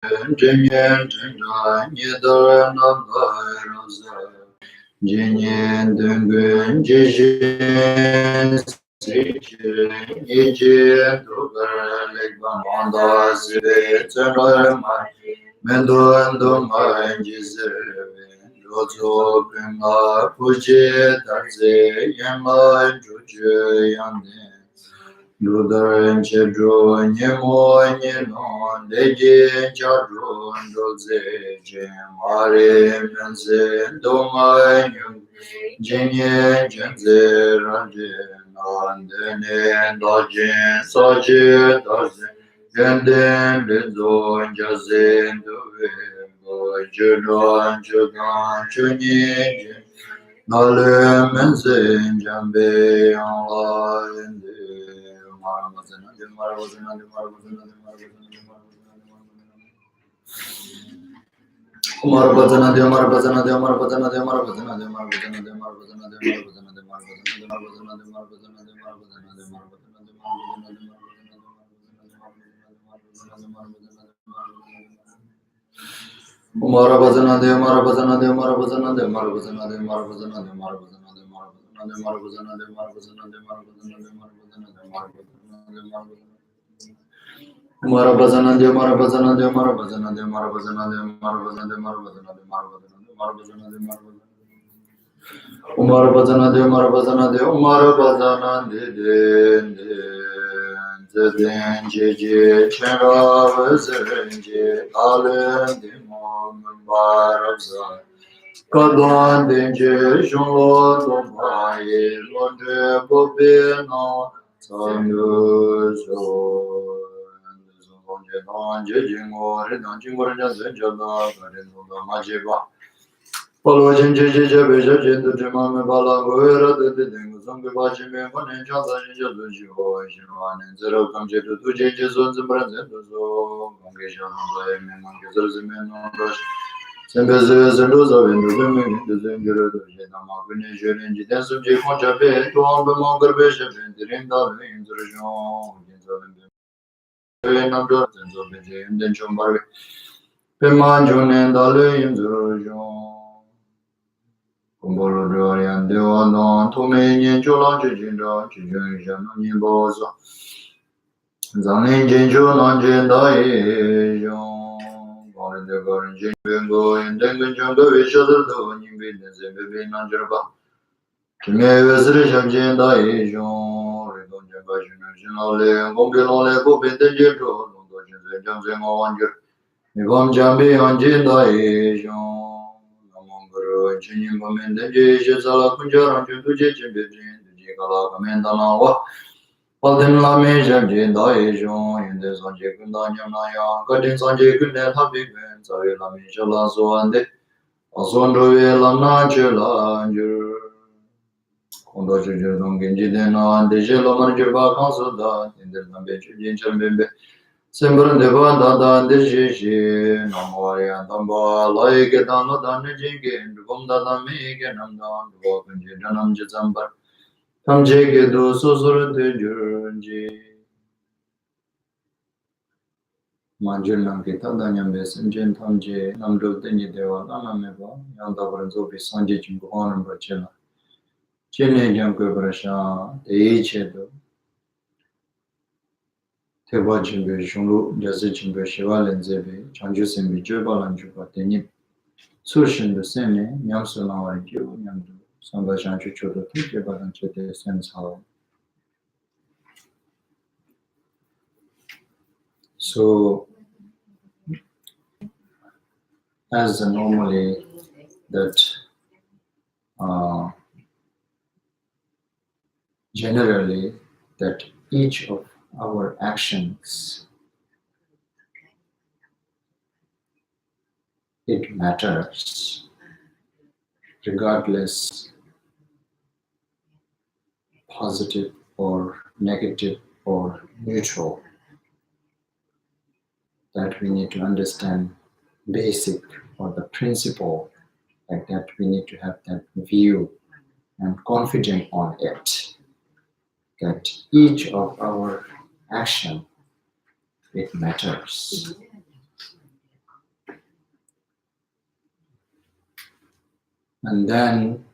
Jinyan Jindan Yidar Nambar Rosa Jinyan Dungun Jijin Sijin Yijin Dugar Legban Wanda Sibe Tsanarma Mendo Ando Manjizerve Rozo Pinga Puji Tarze Yama Juju Yande Ludaran Chedro Nyemo Nyeno Deje Chadro Ndoze Jemare Menze Doma Nyung Jenye Jenze Ranje Nandene Dajen Saje Daze Genden Lizo Jaze Nduwe Judan Judan Chunye Nale Menze Jambe Online Marabazana de Marabazana de Marabazana de Marabazana de Marabazana de Marabazana de Marabazana de Marabazana de Marabazana de Marabazana de Jeje Chera Zenje Alen de Marabaza Kadon de Jonlo Domaye Londe Bobeno Sanuzo Follow Jinja Beja Jindu Jimame Bala Guera de Dinguzum Bajime Monin Johnson Jadujo and Zero come to two changes on the present so congregation on Rush. Sembezes and those of in the women the Zinger Namakunish and Jitas of Jipon Japan to all the Monger Bishop and the Rinda in the region. And then Chombar Pemanjon and Dale in the region. Kumbolo and the one to me and Jola Jinda, Chijun Bozo. Zanin Jinjo non Jendai, Gordon the Gordon Jingo, and then the Jungle Wish of the Doing business and Baby Nanjaba. To me, was the Jendai, Redon Jabajunale, Gombilole, Bobin the Jeto, Johnson on your Nivom Jambi on Jendai, Namongro, Jinimum and the Jay Sala Punjaran to Jijin, the Jigala Mandanawa. Palden la meja jinda ejon in the Sanje Kundanya, Cutting Sanje Kundel Happy Ben, Sari la meja la soande, Osondo la Nachela, Kondo Jujun Genjidena, and the Jelo Marjaba Consuda, in the Lambeju Jinjambe, Sembran de Vanda, and the Jishi, Namoria, Tamba, like it on the Danijin, Gunda Megan, and down, walking Jidanam Jizamba. Tamjeke do sosoro de jurunji. Manjul namke tadanyam besenjen tamje namdol tenye dewa anameba yanda baranzo be sanje chimbo onam bachela. Chene jamke brasha te chedo. Teba chimbe shungu jaze chimbe shiva lenzebe chanju sembe joba lanjuba tenye. Sushin de sene nyamso lawari kyo nyamdo. Samba chanchu chodo tike badanchete sense how. So, as normally that generally that each of our actions it matters regardless positive or negative or neutral, that we need to understand basic or the principle, like that we need to have that view and confident on it, that each of our action, it matters. And then,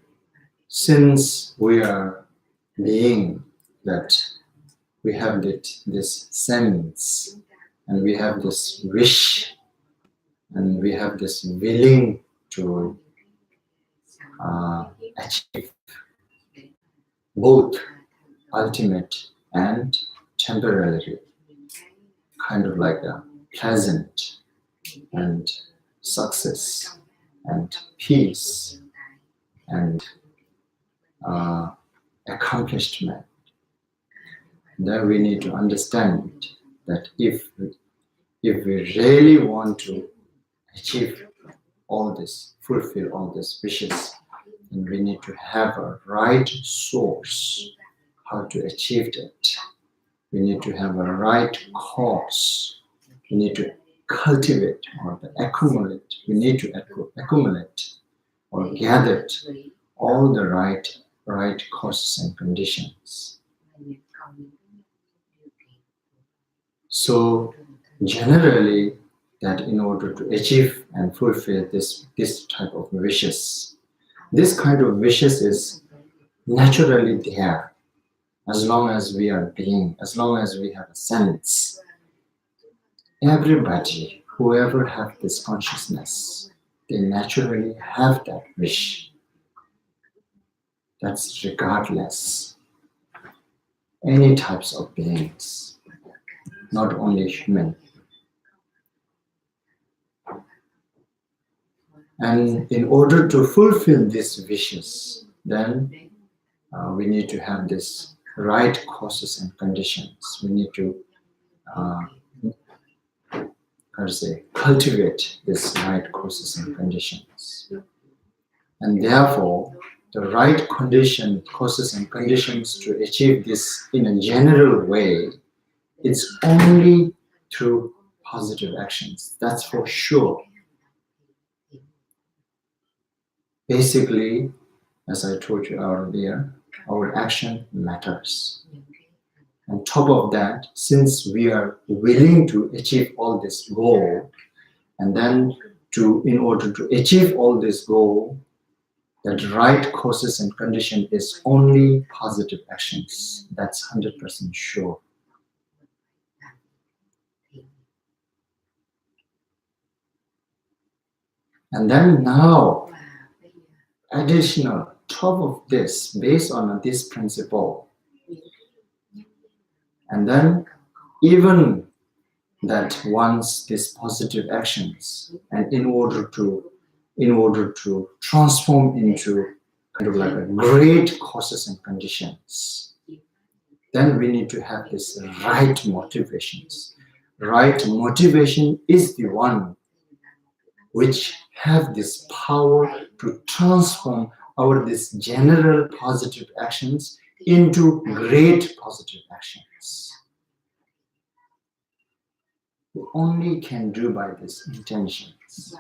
since we are being that we have this sense, and we have this wish, and we have this willing to achieve both ultimate and temporary, kind of like a pleasant and success and peace and accomplishment. Then we need to understand that if we really want to achieve all this, fulfill all these wishes, then we need to have a right source how to achieve it. We need to have a right cause. We need to cultivate or accumulate. We need to accumulate or gather all the right causes and conditions. So generally, that in order to achieve and fulfill this type of wishes, this kind of wishes is naturally there. As long as we are being, as long as we have a sense, everybody, whoever have this consciousness, they naturally have that wish. That's regardless. Any types of beings, not only human. And in order to fulfill these wishes, then we need to have this right causes and conditions. We need to cultivate this right causes and conditions. And therefore, the right causes and conditions to achieve this in a general way, it's only through positive actions. That's for sure. Basically, as I told you earlier, our action matters. On top of that, since we are willing to achieve all this goal, and then in order to achieve all this goal, that right causes and condition is only positive actions. That's 100% sure. And then now, additional, top of this, based on this principle, and then even that once these positive actions, and in order to transform into kind of like a great causes and conditions, then we need to have this right motivations. Right motivation is the one which have this power to transform this general positive actions into great positive actions. We only can do by these intentions.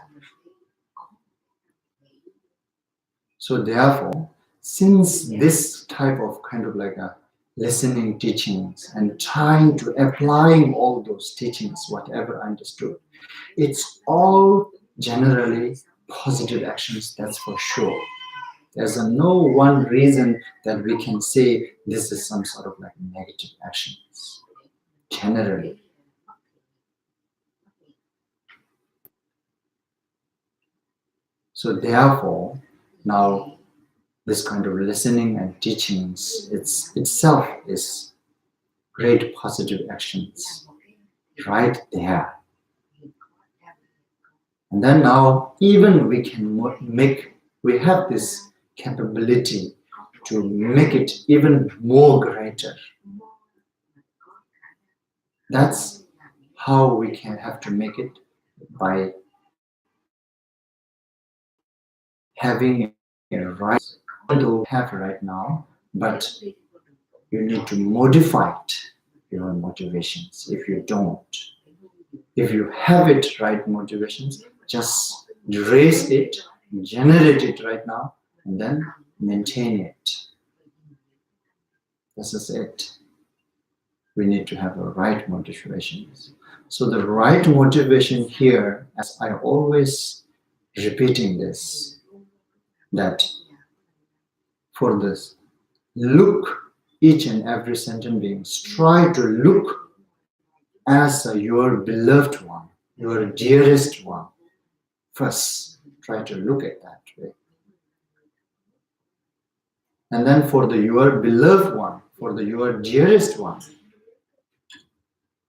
So therefore, since this type of kind of like a listening teachings and trying to applying all those teachings, whatever understood, it's all generally positive actions, that's for sure. There's no one reason that we can say this is some sort of like negative actions, generally. So therefore, now this kind of listening and teachings, itself is great positive actions, right there. And then now, even we can we have this capability to make it even more greater. That's how we can have to make it, by having a right to have right now, but you need to modify your motivations. If you don't, if you have it right motivations, just raise it, generate it right now, and then maintain it. This is it. We need to have a right motivations. So the right motivation here, as I always repeating this, that for this, look each and every sentient being, try to look as your beloved one, your dearest one. First, try to look at that way. And then for your beloved one, for your dearest one,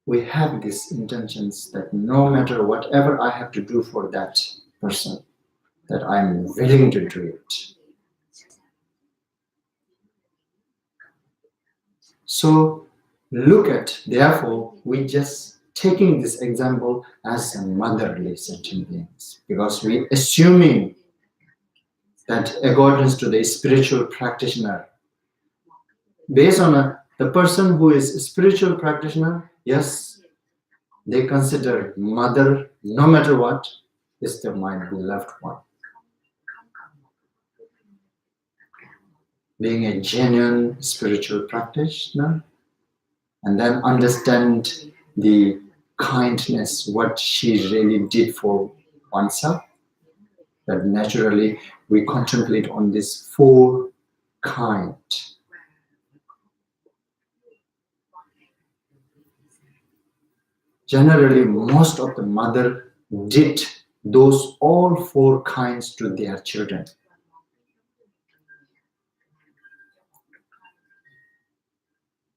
we have these intentions that no matter whatever I have to do for that person, that I'm willing to do it. So look at, therefore, we just taking this example as a motherly sentient beings, because we assuming that according to the spiritual practitioner, based on the person who is a spiritual practitioner, yes, they consider mother, no matter what, is my beloved one. Being a genuine spiritual practitioner, and then understand the kindness, what she really did for oneself, that naturally we contemplate on this four kind. Generally, most of the mother did those all four kinds to their children.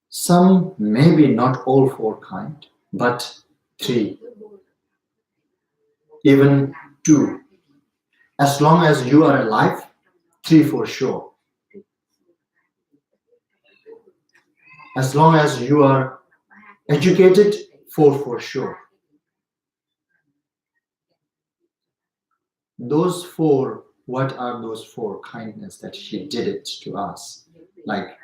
Some maybe not all four kind, but 3, even 2. As long as you are alive, 3 for sure. As long as you are educated, 4 for sure. Those 4, what are those 4 kindness that she did it to us? Like,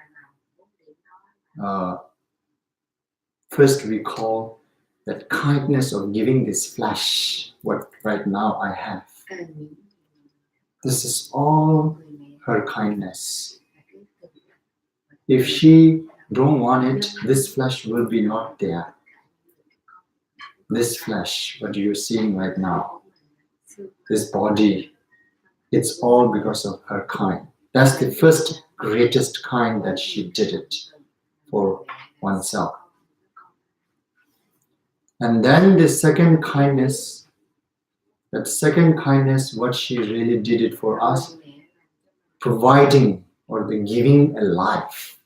first we call that kindness of giving this flesh, what right now I have. This is all her kindness. If she don't want it, this flesh will be not there. This flesh, what you're seeing right now, this body, it's all because of her kind. That's the first greatest kind that she did it for oneself. And then the second kindness, that second kindness, what she really did it for us, providing or the giving a life.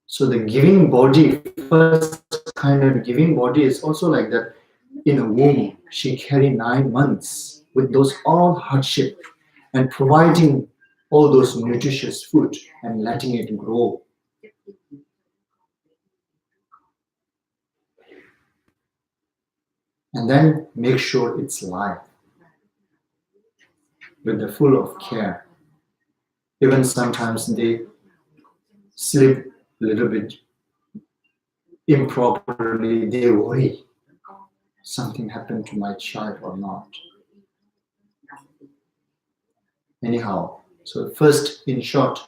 So the giving body, first kind of giving body is also like that. In a womb, she carried 9 months with those all hardship and providing all those nutritious food and letting it grow. And then make sure it's live with the full of care. Even sometimes they sleep a little bit improperly, they worry something happened to my child or not. Anyhow, so first, in short,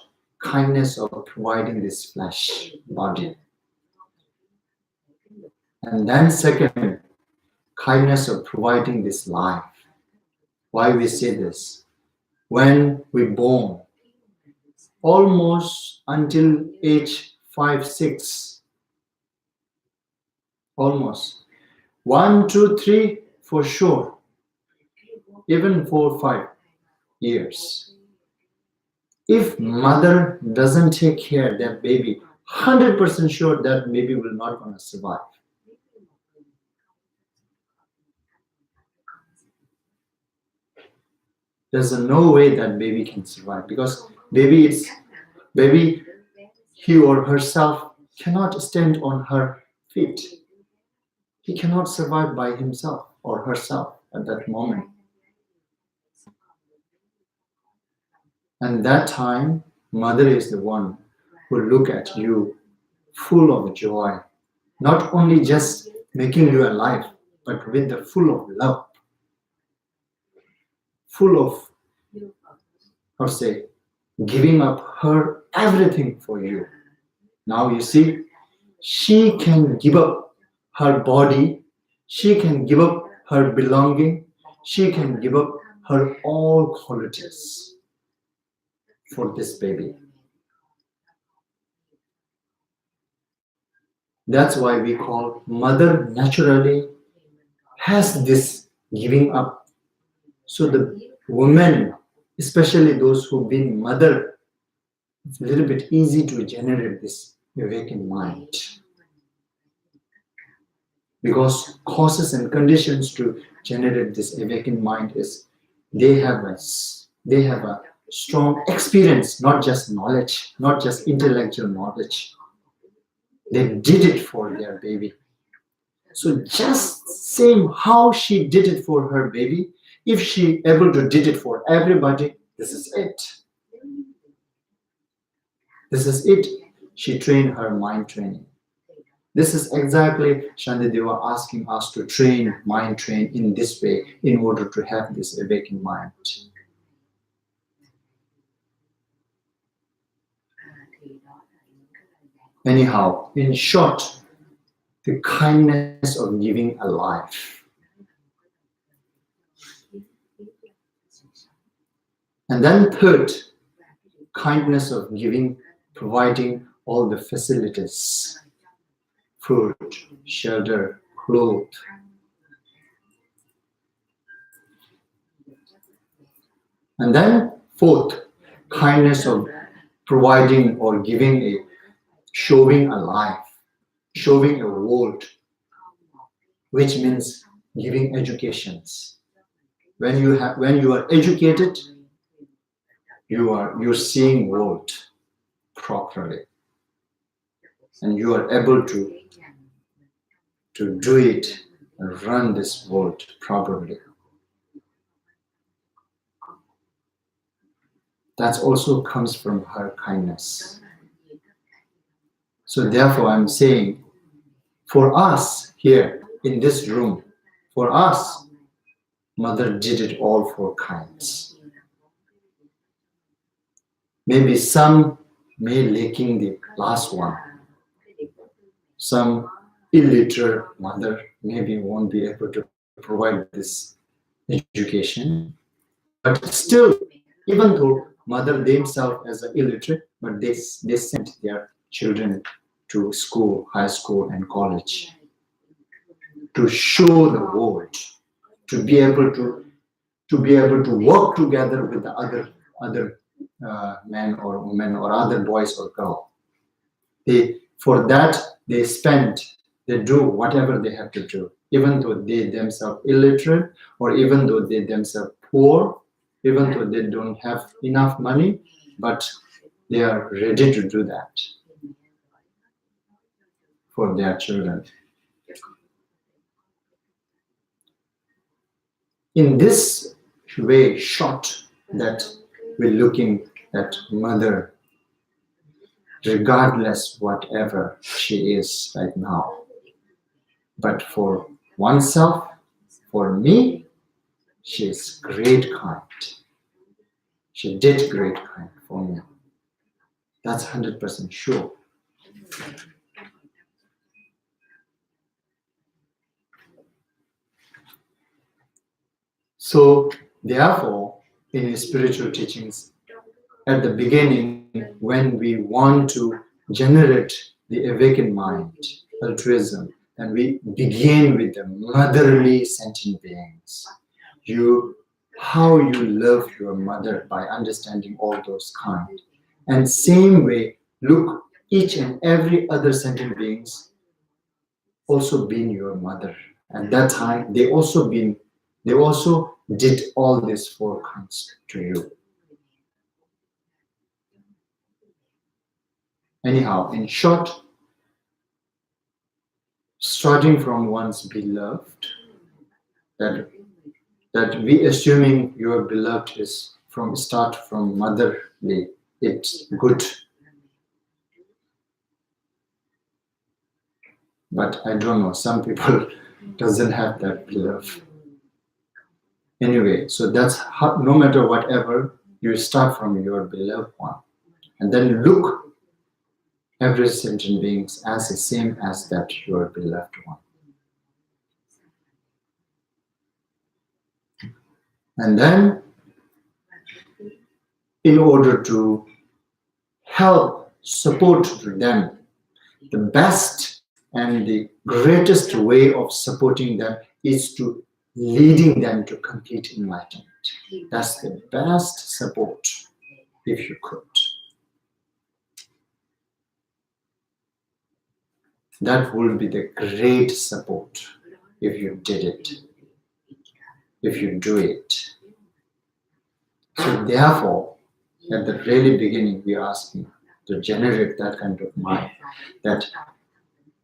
kindness of providing this flesh body. And then second, kindness of providing this life. Why we say this? When we born, almost until age 5, 6, almost 1, 2, 3 for sure, even 4, 5 years. If mother doesn't take care of that baby, 100% sure that baby will not gonna survive. There's no way that baby can survive, because baby, he or herself cannot stand on her feet. He cannot survive by himself or herself at that moment. And that time, mother is the one who look at you full of joy, not only just making you alive, but with the full of love, full of, how to say, giving up her everything for you. Now you see, she can give up her body, she can give up her belonging, she can give up her all qualities for this baby. That's why we call mother naturally has this giving up. So the women, especially those who've been mother, it's a little bit easy to generate this awakened mind. Because causes and conditions to generate this awakened mind is they have a strong experience, not just knowledge, not just intellectual knowledge. They did it for their baby. So just same how she did it for her baby, if she able to did it for everybody, this is it. This is it. She trained her mind training. This is exactly Shantideva asking us to train, mind train in this way in order to have this awakened mind. Anyhow, in short, the kindness of giving a life. And then third, kindness of giving, providing all the facilities, food, shelter, clothes. And then fourth, kindness of providing or giving showing a life, showing a world, which means giving educations. When you are educated, you're seeing world properly, and you are able to do it and run this world properly. That also comes from her kindness. So therefore I'm saying, for us here in this room, for us, Mother did it all for kindness. Maybe some may lacking the last one. Some illiterate mother maybe won't be able to provide this education. But still, even though mother themselves as an illiterate, but they sent their children to school, high school and college to show the world, to be able to work together with the other men or women or other boys or girls. For that they do whatever they have to do, even though they themselves illiterate, or even though they themselves poor, even though they don't have enough money, but they are ready to do that for their children. In this way, short, that we're looking at mother, regardless whatever she is right now. But for oneself, for me, she is great kind. She did great kind for me. That's 100% sure. So, therefore, in spiritual teachings, at the beginning, when we want to generate the awakened mind, altruism, and we begin with the motherly sentient beings, how you love your mother by understanding all those kind. And same way, look, each and every other sentient beings also been your mother. At that time, they also did all these four kinds to you. Anyhow, in short, starting from one's beloved, that we assuming your beloved is start from motherly, it's good. But I don't know, some people doesn't have that beloved. Anyway, so that's how, no matter whatever, you start from your beloved one. And then look every sentient being as the same as that your beloved one. And then, in order to help, support them, the best and the greatest way of supporting them is to leading them to complete enlightenment. That's the best support, if you could. That would be the great support if you did it, if you do it. So therefore, at the very beginning, we ask you to generate that kind of mind, that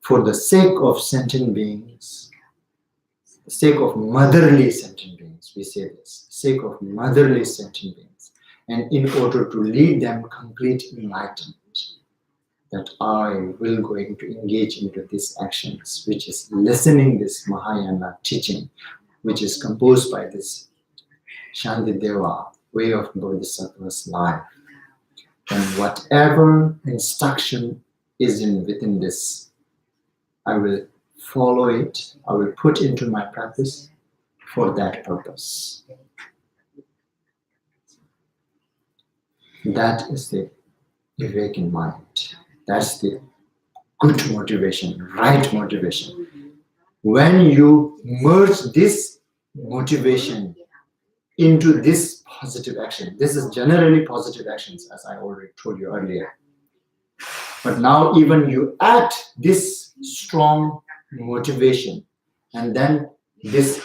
for the sake of sentient beings, the sake of motherly sentient beings, we say this, sake of motherly sentient beings, and in order to lead them complete enlightenment, that I will going to engage into these actions, which is listening this Mahayana teaching, which is composed by this Shantideva, way of Bodhisattva's life. And whatever instruction is within this, I will follow it, I will put into my practice for that purpose. That is the awakened mind. That's the good motivation, right motivation. When you merge this motivation into this positive action, this is generally positive actions, as I already told you earlier. But now even you add this strong motivation, and then this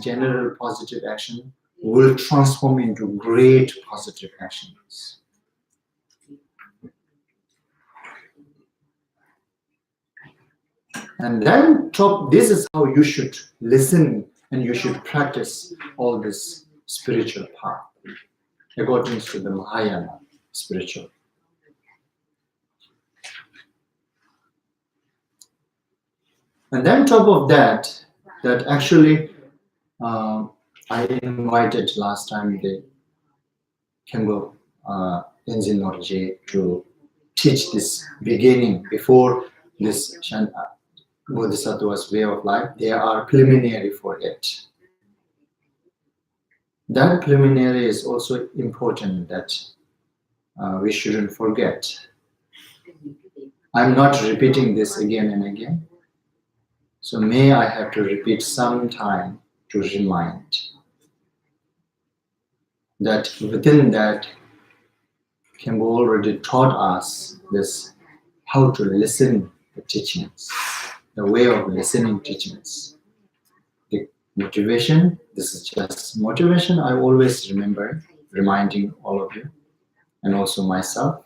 general positive action will transform into great positive actions. And then this is how you should listen and you should practice all this spiritual path according to the Mahayana spiritual. And then top of that actually I invited last time the Kembo Tenzin Norje to teach this beginning before this Bodhisattva's way of life. They are preliminary for it. That preliminary is also important that we shouldn't forget. I'm not repeating this again and again. So may I have to repeat sometime to remind that within that, Kembo already taught us this, how to listen to teachings, the way of listening teachings. The motivation, this is just motivation, I always remember, reminding all of you, and also myself.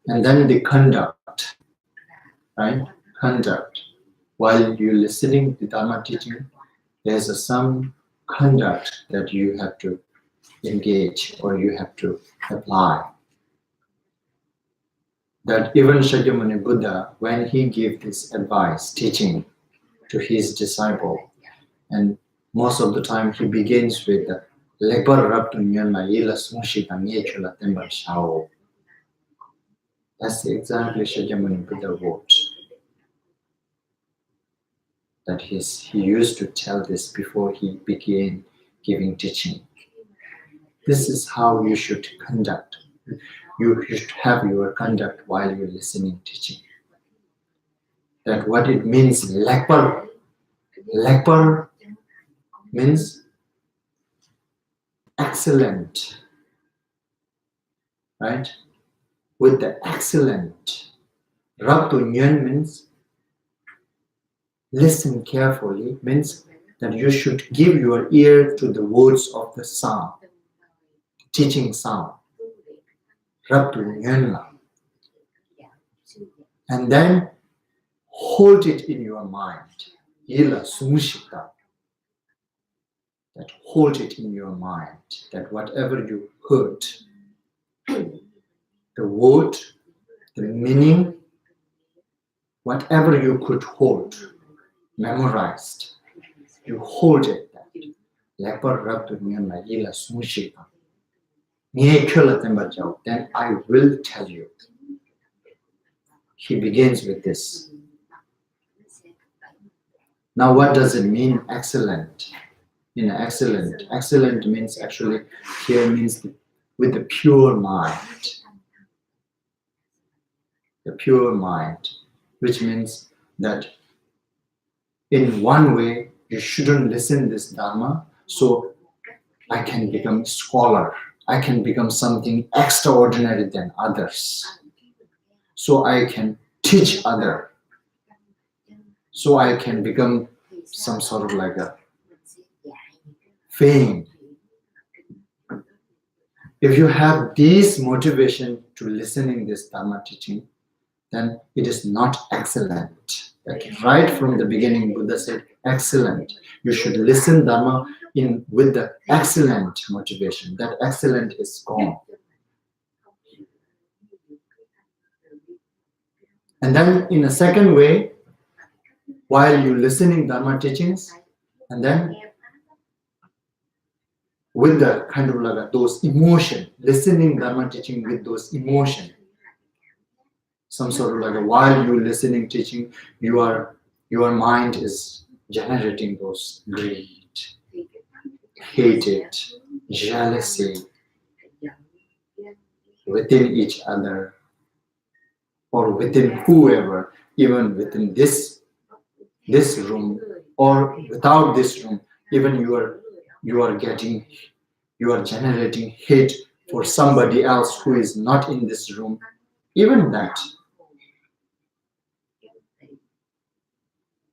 And then the conduct, right? Conduct. While you're listening to Dharma teaching, there's some conduct that you have to engage or you have to apply. That even Shakyamuni Buddha, when he gave this advice, teaching to his disciple, and most of the time he begins with the Lekbar Rabtu Nyana Yela Smushita Nyechula Tembar Shao. That's exactly Shakyamuni Buddha words. That he used to tell this before he began giving teaching. This is how you should conduct. You should have your conduct while you're listening teaching. That what it means, lekpar. Lekpar means excellent, right? With the excellent. Rabtu nyan means listen carefully, means that you should give your ear to the words of the sound, teaching sound. Rabtu nyanla. And then hold it in your mind. Yela sumushita. That hold it in your mind. That whatever you heard, the word, the meaning, whatever you could hold, memorized, you hold it. Lepar rabtu nyanla yela sumushita. Then I will tell you. He begins with this. Now what does it mean, excellent? Excellent. Excellent means actually here means with the pure mind. The pure mind, which means that in one way you shouldn't listen this Dharma, so I can become scholar. I can become something extraordinary than others. So I can teach other. So I can become some sort of like a fame. If you have this motivation to listening this Dharma teaching, then it is not excellent. Like right from the beginning, Buddha said, excellent. You should listen Dharma with the excellent motivation. That excellent is gone. And then in a second way, while you listening Dharma teachings, and then with the kind of like those emotion, listening Dharma teaching with those emotion, some sort of like while you listening teaching, your mind is generating those greed, hatred, jealousy within each other or within whoever, even within this room or without this room, even you are generating hate for somebody else who is not in this room, even that.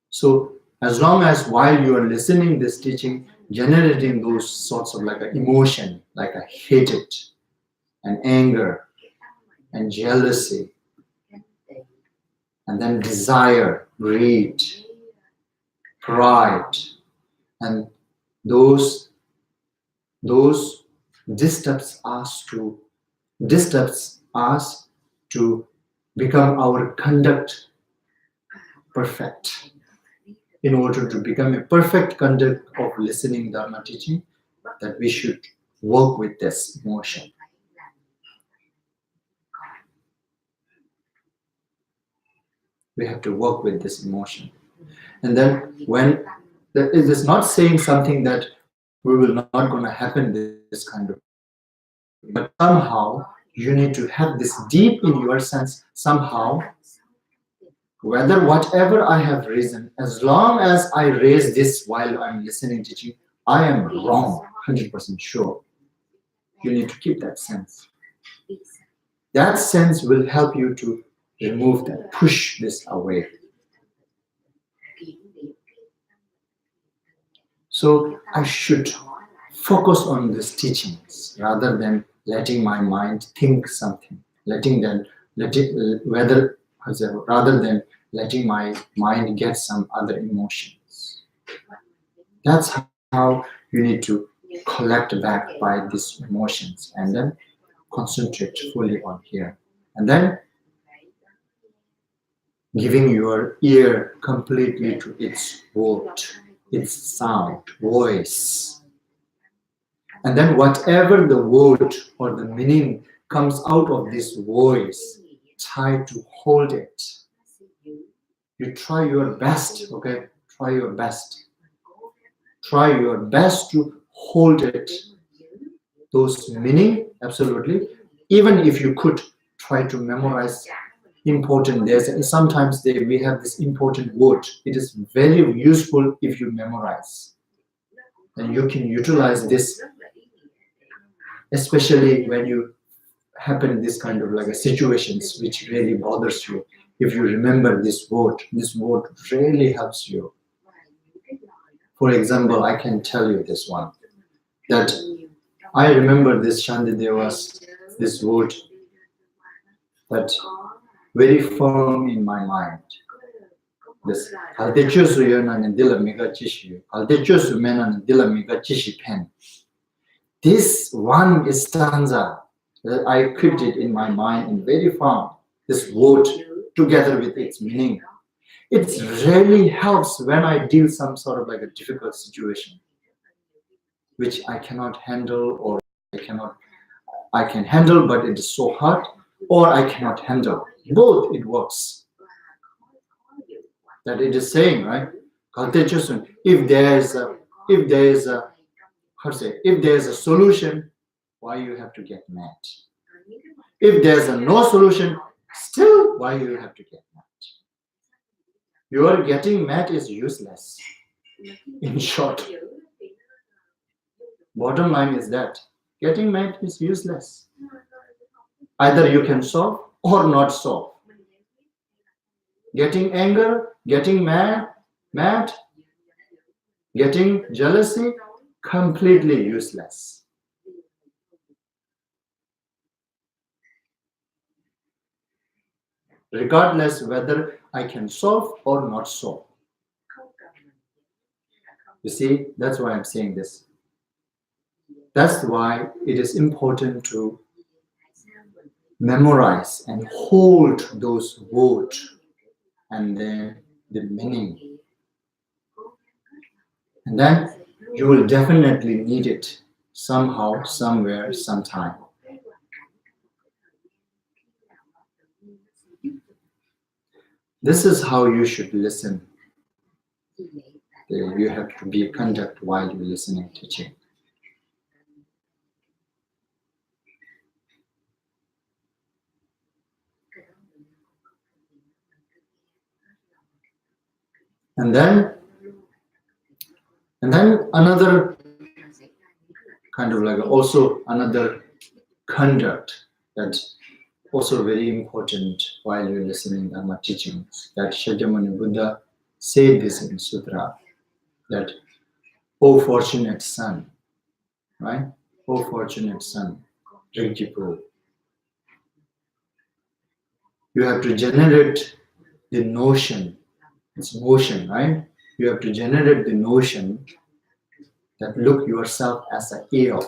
So as long as while you are listening this teaching, generating those sorts of like an emotion, like a hatred and anger and jealousy, and then desire, greed, pride, and those disturbs us to become our conduct perfect. In order to become a perfect conduct of listening Dharma teaching, that we should work with this emotion. We have to work with this emotion. And then when it is not saying something that we will not going to happen this kind of, but somehow you need to have this deep in your sense, somehow, whether whatever I have risen, as long as I raise this while I'm listening teaching, I am wrong, 100% sure. You need to keep that sense. That sense will help you to remove that, push this away. So I should focus on these teachings rather than letting my mind think something, rather than letting my mind get some other emotions. That's how you need to collect back by these emotions and then concentrate fully on here. And then giving your ear completely to its word, its sound, voice. And then whatever the word or the meaning comes out of this voice, try to hold it. You try your best, okay? Try your best. Try your best to hold it. Those meaning, absolutely. Even if you could try to memorize important, sometimes we have this important word. It is very useful if you memorize. And you can utilize this, especially when you happen this kind of like a situations which really bothers you. If you remember this word really helps you. For example, I can tell you this one, that I remember this Shantideva's this word that very firm in my mind. This this one stanza that I kept it in my mind and very firm. This word together with its meaning. It really helps when I deal some sort of like a difficult situation, which I cannot handle, or I can handle, but it is so hard, or I cannot handle. Both it works. That it is saying, right? If there is if there is a, if there is a solution, why you have to get mad? If there's a no solution, still why you have to get mad? Your getting mad is useless. In short, bottom line is that getting mad is useless. Either you can solve or not solve. Getting anger, getting mad, getting jealousy, completely useless. Regardless whether I can solve or not solve. You see, that's why I'm saying this. That's why it is important to memorize and hold those words and then the meaning. And then you will definitely need it somehow, somewhere, sometime. This is how you should listen. You have to be conduct while you're listening, teaching. And then another kind of like also another conduct that's also very important while you're listening Dharma teachings. That Shakyamuni Buddha said this in Sutra, that, "O fortunate son," right? "O fortunate son, Rigjipo, you have to generate the notion, it's motion, right? You have to generate the notion that look yourself as an ear.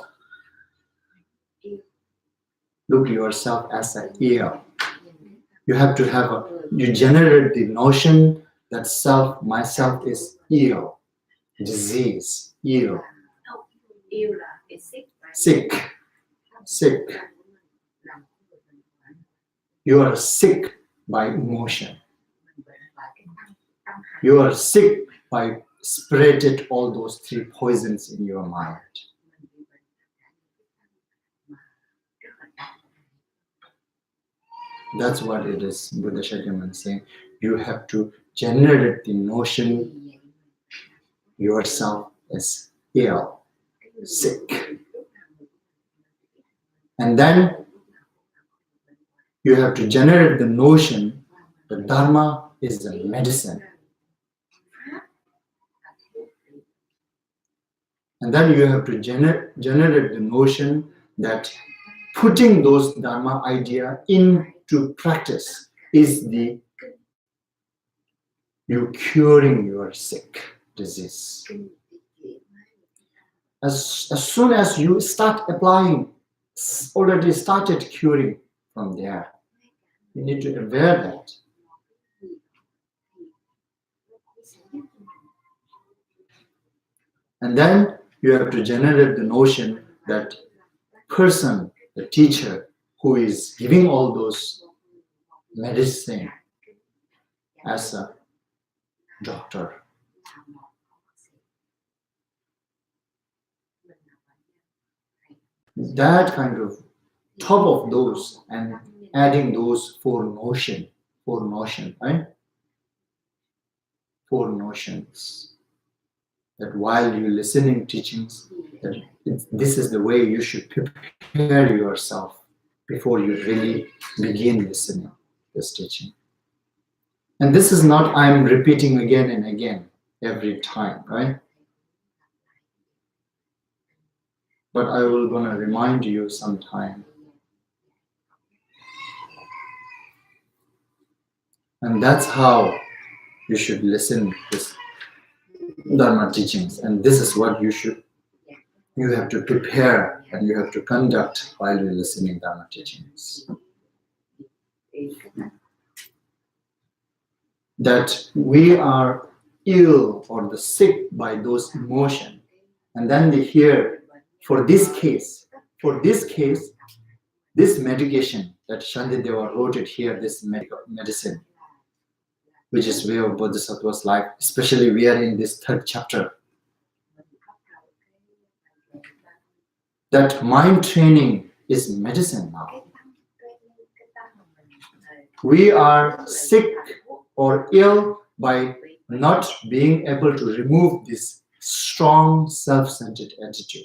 Look yourself as an ear. You have to have you generate the notion that myself is ill, disease, ill, sick. You are sick by emotion. You are sick by spreading all those three poisons in your mind. That's what it is, Buddha Shakyamuni saying. You have to generate the notion yourself as ill, sick. And then you have to generate the notion that Dharma is a medicine. And then you have to generate the notion that putting those Dharma idea into practice is you curing your sick disease. As soon as you start applying, already started curing from there. You need to aware that. And then you have to generate the notion that person, the teacher who is giving all those medicine as a doctor. That kind of top of those and adding those four notion, right? Four notions. That while you're listening teachings, that this is the way you should prepare yourself before you really begin listening this teaching. And this is not I'm repeating again and again every time, right? But I will gonna remind you sometime. And that's how you should listen this Dharma teachings. And this is what you have to prepare and you have to conduct while you're listening Dharma teachings. That we are ill or the sick by those emotions. And then they hear, for this case, this medication that Shantideva wrote it here, this medicine, which is way of Bodhisattva's life, especially we are in this third chapter. that mind training is medicine now. We are sick or ill by not being able to remove this strong self-centered attitude.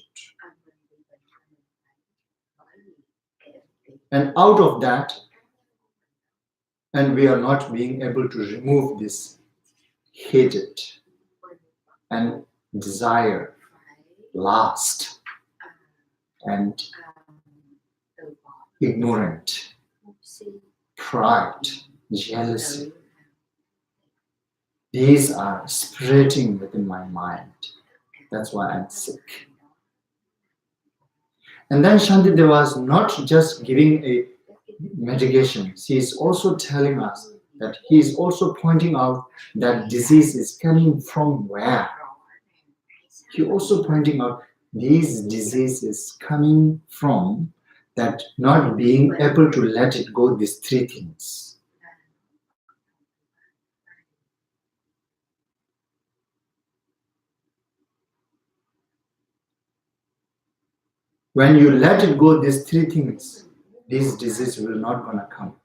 And out of that, and we are not being able to remove this hatred and desire, lust, and ignorant, pride, jealousy. These are spreading within my mind. That's why I'm sick. And then Shantideva is not just giving a medication. She is also telling us that he is also pointing out that disease is coming from where. He also pointing out these diseases coming from that not being able to let it go, these three things. When you let it go, these three things, this disease will not gonna come.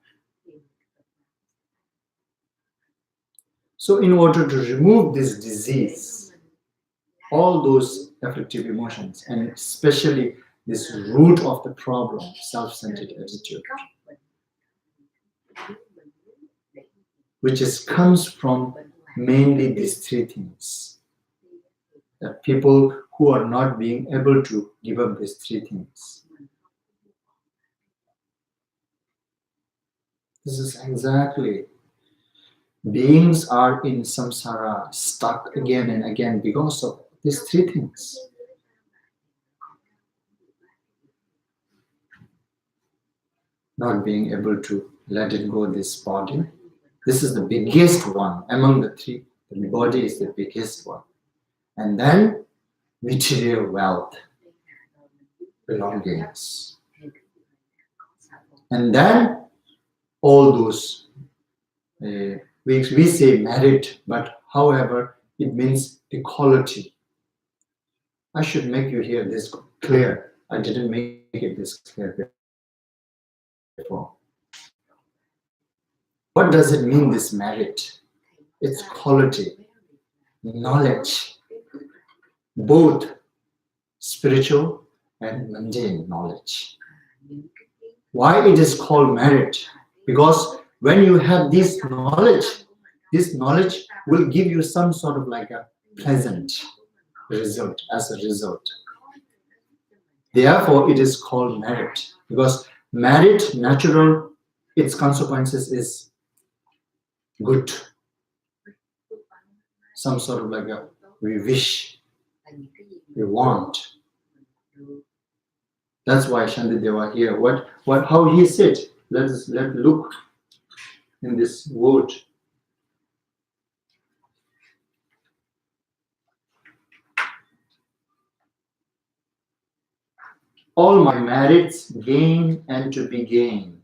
So in order to remove this disease, all those afflictive emotions, and especially this root of the problem, self-centered attitude, which comes from mainly these three things. That people who are not being able to give up these three things. This is exactly. Beings are in samsara, stuck again and again because of these three things. Not being able to let it go, this body. This is the biggest one among the three. The body is the biggest one. And then material wealth, belongings. And then all those, we say merit, but however, it means equality. I should make you hear this clear. I didn't make it this clear before. What does it mean, this merit? It's quality, knowledge, both spiritual and mundane knowledge. Why it is called merit? Because when you have this knowledge will give you some sort of like a pleasant result as a result. Therefore, it is called merit. Because merit, natural, its consequences is good. Some sort of like a, we wish, we want. That's why Shantideva here. How he said. Let's look in this word. All my merits gain and to be gained.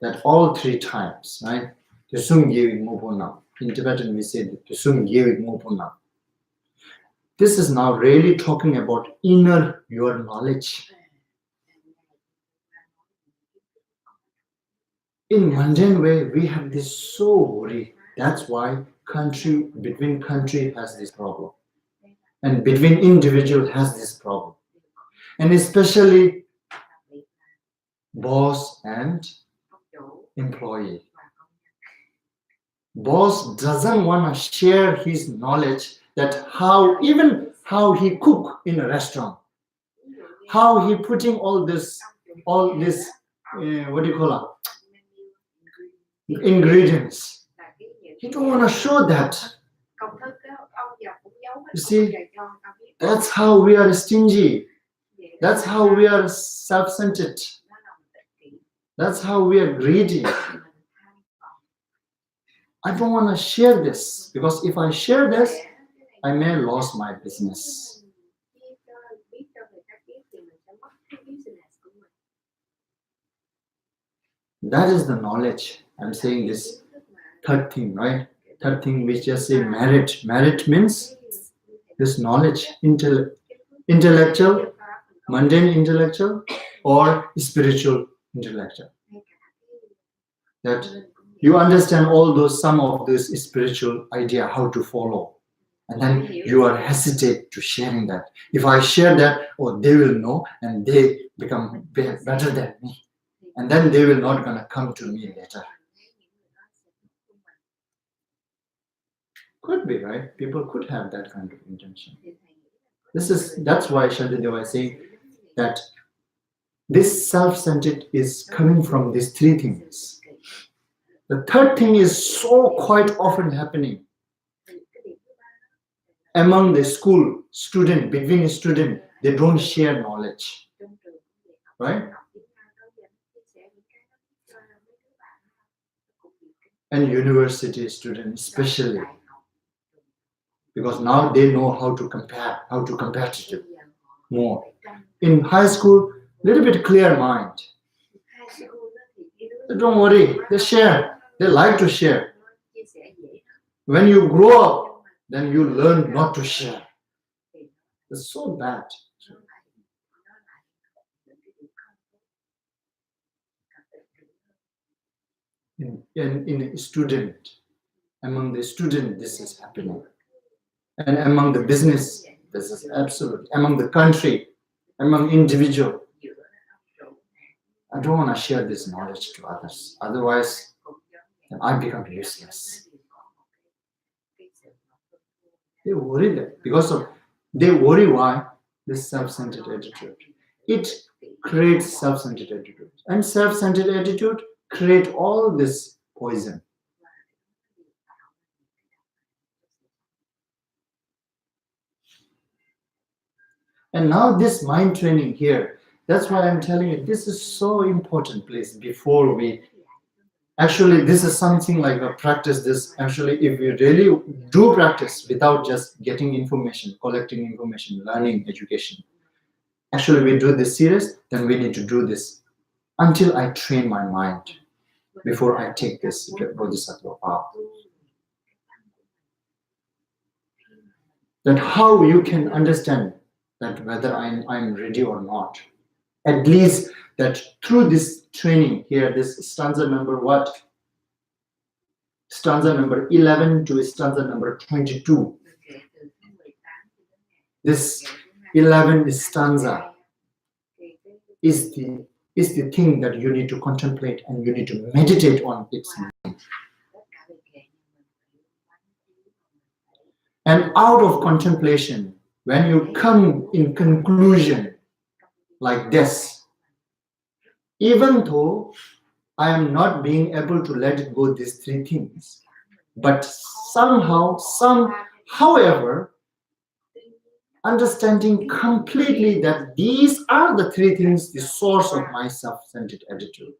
That all three times, right? In Tibetan we say that. This is now really talking about inner your knowledge. In mundane way, we have this so worry. That's why between country has this problem. And between individual has this problem. And especially boss and employee. Boss doesn't want to share his knowledge that how he cook in a restaurant, how he putting all this what do you call it, ingredients. He don't want to show that. You see, that's how we are stingy. That's how we are self-centered. That's how we are greedy. I don't want to share this because if I share this, I may lose my business. That is the knowledge. I'm saying this third thing, right? Third thing, we just say merit. Merit means this knowledge, intellectual Mundane intellectual or spiritual intellectual? That you understand all those, some of this spiritual idea, how to follow. And then you are hesitate to sharing that. If I share that, oh, they will know and they become better than me. And then they will not gonna come to me later. Could be, right? People could have that kind of intention. That's why Shantideva is saying that this self-centered is coming from these three things. The third thing is so quite often happening among the school student, between student, they don't share knowledge, right? And university students especially, because now they know how to compare, how to competitive more. In high school, little bit clear mind. Don't worry, they share. They like to share. When you grow up, then you learn not to share. It's so bad. In a student, among the student, this is happening. And among the business, this is absolute. Among the country, among individual, I don't want to share this knowledge to others. Otherwise, then I become useless. They worry that because of, they worry why? This self-centered attitude. It creates self-centered attitude. And self-centered attitude create all this poison. And now this mind training here, that's why I'm telling you, this is so important, please, before we, actually this is something like a practice this, actually if we really do practice without just getting information, collecting information, learning, education, actually we do this serious, then we need to do this until I train my mind before I take this Bodhisattva path. That how you can understand that whether I'm ready or not. At least that through this training here, this stanza number what? Stanza number 11 to stanza number 22. This 11th stanza is the thing that you need to contemplate and you need to meditate on its meaning. And out of contemplation, when you come in conclusion like this, even though I am not being able to let go these three things, but somehow, however, understanding completely that these are the three things, the source of my self-centered attitude.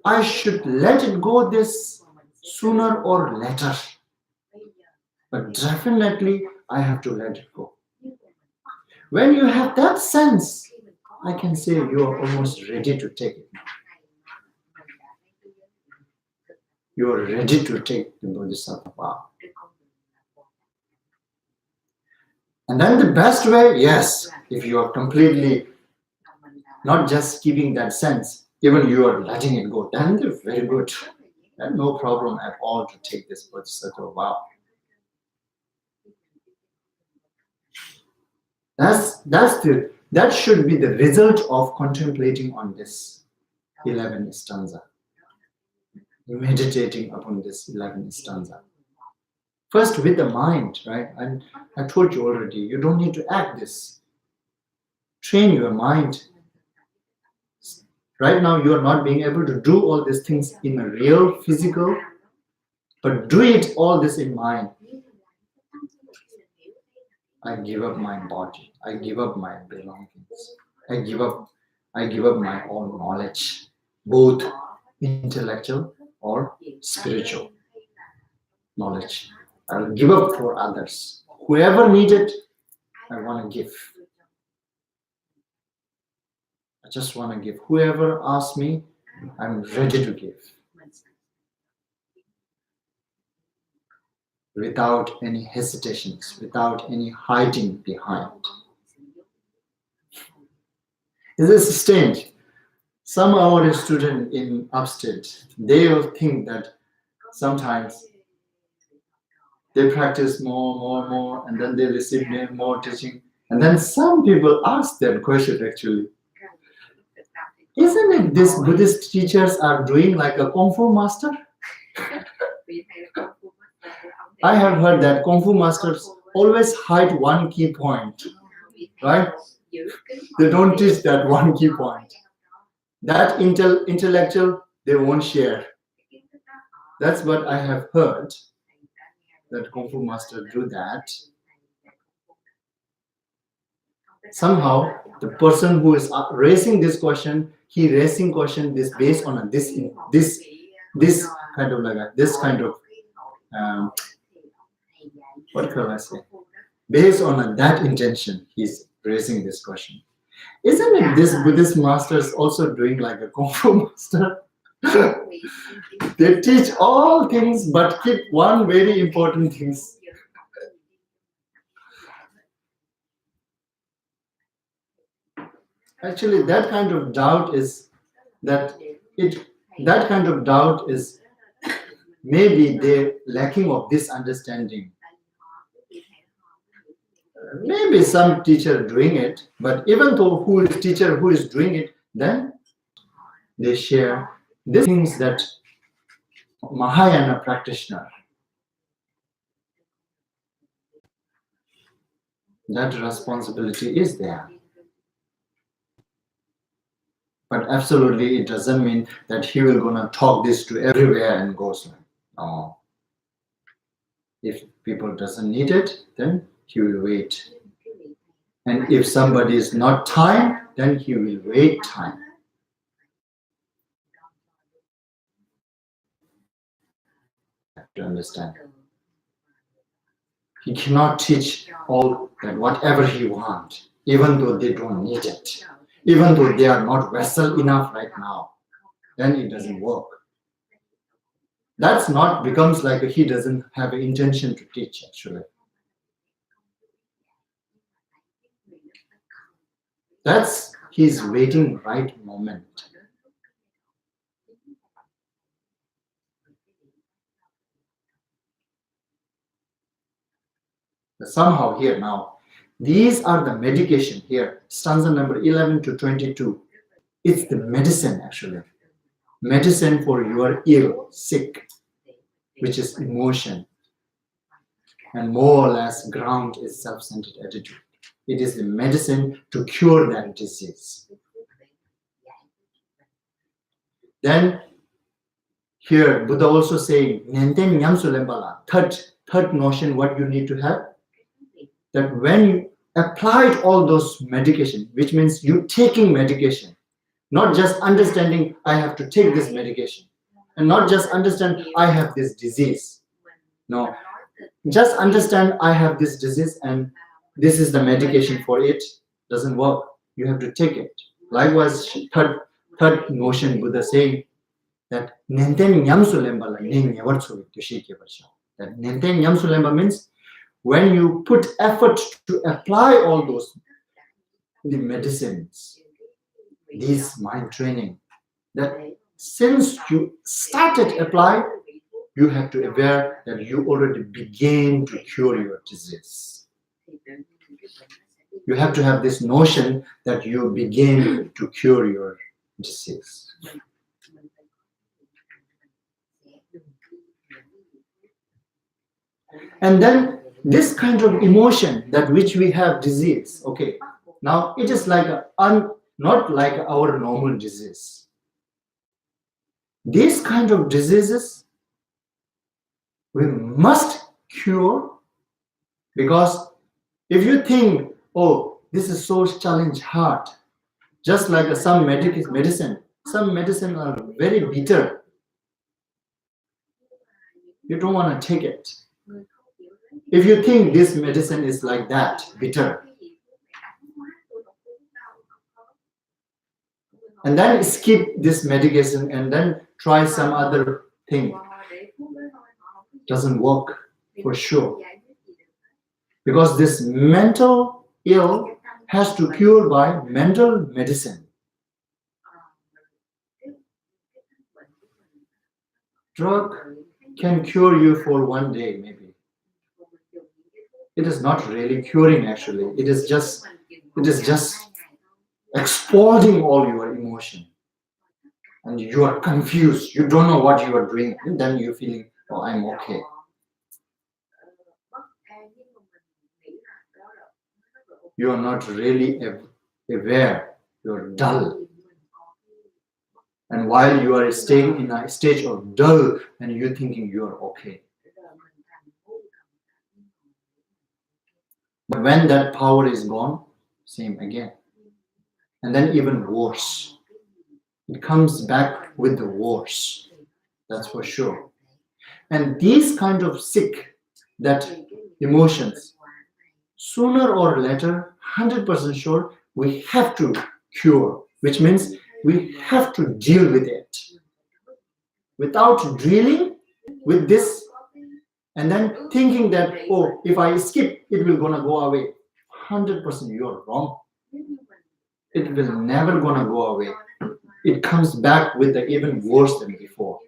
I should let it go this sooner or later. But definitely, I have to let it go. When you have that sense, I can say you are almost ready to take it. You are ready to take the Bodhisattva path. And then the best way, yes, if you are completely not just keeping that sense, even you are letting it go, then it's very good. There's no problem at all to take this Bodhisattva vow. That should be the result of contemplating on this 11th stanza. Meditating upon this 11th stanza. First with the mind, right? And I told you already, you don't need to act this. Train your mind. Right now you are not being able to do all these things in a real physical, but do it all this in mind. I give up my body. I give up my belongings. I give up my own knowledge, both intellectual or spiritual knowledge. I will give up for others. Whoever needs it, I want to give. I just want to give. Whoever asks me, I'm ready to give. without any hesitations, without any hiding behind. This is strange. Some of our students in upstate, they will think that sometimes they practice more, and then they receive more teaching. And then some people ask that question actually. Isn't it this Buddhist teachers are doing like a Kung Fu master? I have heard that Kung Fu masters always hide one key point, right? They don't teach that one key point. That intellectual, they won't share. That's what I have heard, that Kung Fu master do that. Somehow, the person who is raising this question, he raising question this based on this kind of like this kind of what can I say? Based on that intention, he's raising this question. Isn't it this Buddhist masters also doing like a Kung Fu master? They teach all things but keep one very important things. Actually, that kind of doubt is maybe they're lacking of this understanding. Maybe some teacher doing it, but even though who is teacher who is doing it, then they share these things that Mahayana practitioner, that responsibility is there. But absolutely, it doesn't mean that he will gonna talk this to everywhere and goes like, no. If people doesn't need it, then he will wait. And if somebody is not time, then he will wait time. To understand. He cannot teach all that whatever he wants, even though they don't need it. Even though they are not vessel enough right now, then it doesn't work. That's not becomes like he doesn't have an intention to teach actually. That's he's waiting right moment. But somehow here now, these are the medication here, stanza number 11 to 22. It's the medicine actually. Medicine for your ill, sick, which is emotion. And more or less ground is self-centered attitude. It is the medicine to cure that disease. Then here Buddha also saying, third notion what you need to have, that when you applied all those medication, which means you taking medication, not just understanding I have to take this medication, and not just understand I have this disease. No, just understand I have this disease and this is the medication for it. Doesn't work. You have to take it. Likewise, third notion Buddha saying that nenten nyamsulemba that nenten nyamsulemba means when you put effort to apply all those the medicines, this mind training, that since you started apply, you have to be aware that you already began to cure your disease. You have to have this notion that you begin to cure your disease. And then this kind of emotion that which we have disease, okay, now it is like not like our normal disease. These kind of diseases we must cure, because if you think, oh, this is so challenge hard, just like some medicine are very bitter. You don't want to take it. If you think this medicine is like that, bitter, and then skip this medication and then try some other thing, doesn't work. for sure. Because this mental ill has to cure by mental medicine. Drug can cure you for one day, maybe. It is not really curing actually. It is just exploding all your emotion. And you are confused. You don't know what you are doing. And then you're feeling, oh, I'm okay. You are not really aware. You're dull. And while you are staying in a stage of dull and you're thinking you're okay. But when that power is gone, same again. And then even worse. It comes back with the worse. That's for sure. And these kind of sick, that emotions, sooner or later, 100% sure, we have to cure, which means we have to deal with it. Without dealing with this, and then thinking that, oh, if I skip, it will gonna go away. 100% you're wrong. It will never gonna go away. It comes back with the even worse than before.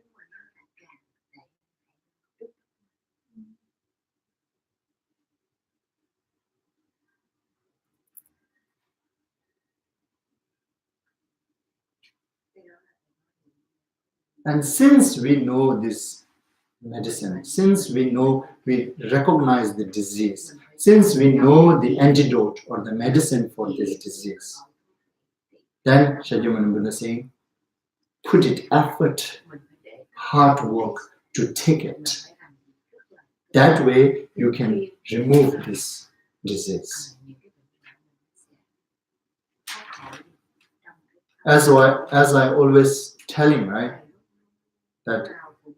And since we know this medicine, since we recognize the disease, since we know the antidote or the medicine for this disease, then Shakyamuni Buddha is saying, put it effort, hard work to take it. That way you can remove this disease. As I always tell him, right, that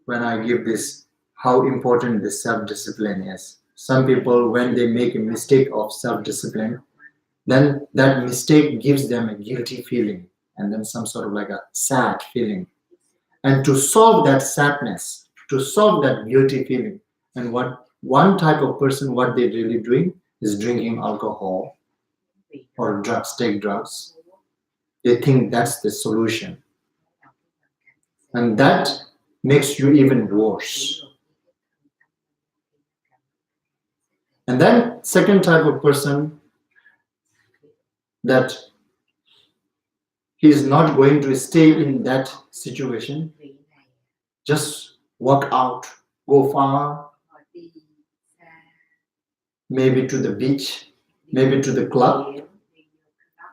when I give this, how important this self-discipline is. Some people, when they make a mistake of self-discipline, then that mistake gives them a guilty feeling and then some sort of like a sad feeling. And to solve that sadness, to solve that guilty feeling, and what one type of person, what they're really doing is drinking alcohol or drugs, take drugs. They think that's the solution. And that makes you even worse. And then second type of person, that he is not going to stay in that situation, just walk out, go far, maybe to the beach, maybe to the club,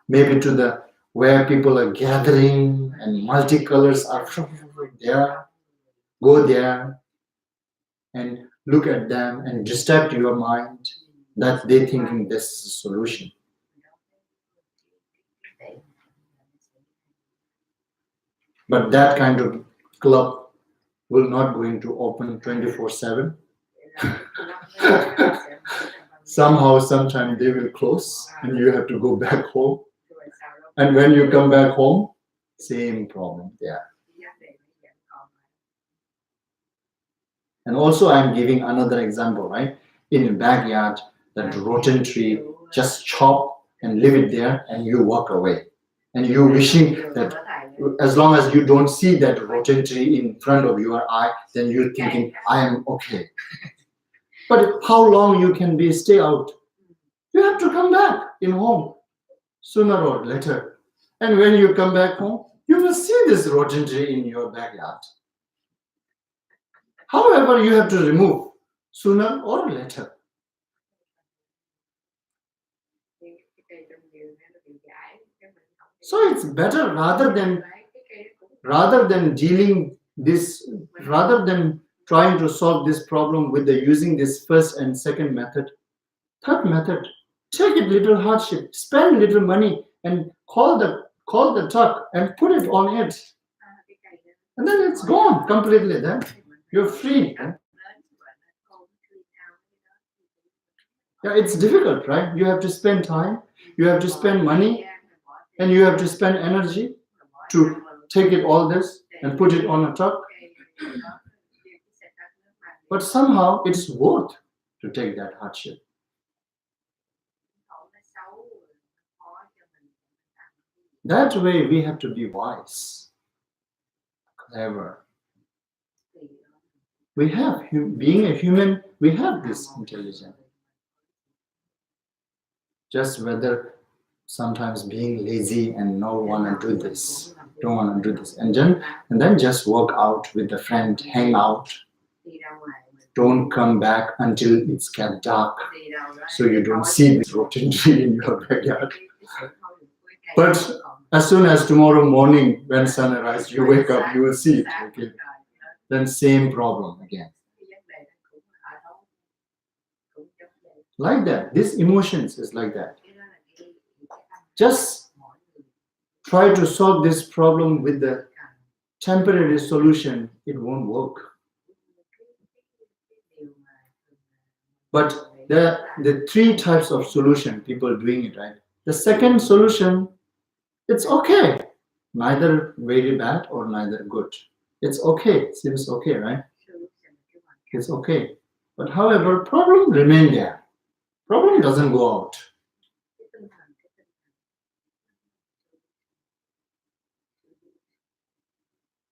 maybe to the where people are gathering and multicolors are there. Go there and look at them and distract your mind that they thinking this is the solution. But that kind of club will not going to open 24/7. Somehow, sometime they will close and you have to go back home. And when you come back home, same problem there. And also I'm giving another example, right? In the backyard, that rotten tree, just chop and leave it there and you walk away. And you wishing that as long as you don't see that rotten tree in front of your eye, then you're thinking, I am okay. But how long you can stay out? You have to come back in home, sooner or later. And when you come back home, you will see this rotten tree in your backyard. However, you have to remove sooner or later. So it's better rather than dealing this, rather than trying to solve this problem with using this first and second method, third method, take it little hardship, spend little money and call the truck and put it on it. And then it's gone completely then. You're free. Yeah, it's difficult, right? You have to spend time, you have to spend money, and you have to spend energy to take it all this and put it on a truck. But somehow it's worth. to take that hardship. That way we have to be wise, clever. We have, being a human, we have this intelligence. Just whether sometimes being lazy and don't want to do this, and then just work out with a friend, hang out. Don't come back until it's get dark, so you don't see this rotten tree in your backyard. But as soon as tomorrow morning, when sun arises, you wake up, you will see it. Okay, then same problem again. Like that, this emotions is like that. Just try to solve this problem with the temporary solution, it won't work. But the three types of solution, people doing it, right? The second solution, it's okay. Neither very bad or neither good. It's okay. Seems okay, right? It's okay. But however, problem remain there. Problem doesn't go out.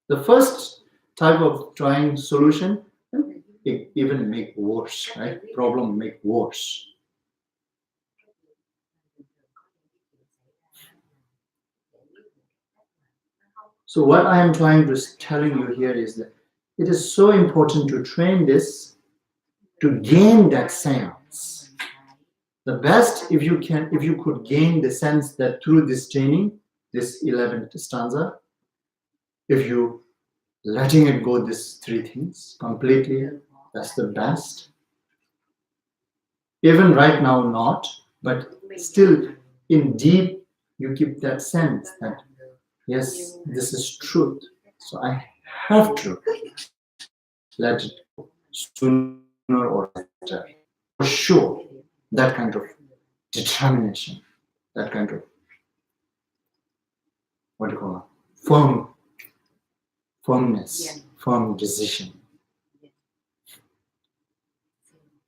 The first type of trying solution, it even make worse, right? Problem make worse. So what I am trying to telling you here is that it is so important to train this to gain that sense. The best if you could gain the sense that through this training, this 11th stanza, if you letting it go these three things completely, that's the best. Even right now not, but still in deep you keep that sense that yes, this is truth. So I have to let it go sooner or later. For sure, that kind of determination, that kind of, what do you call it? Firmness, firm decision.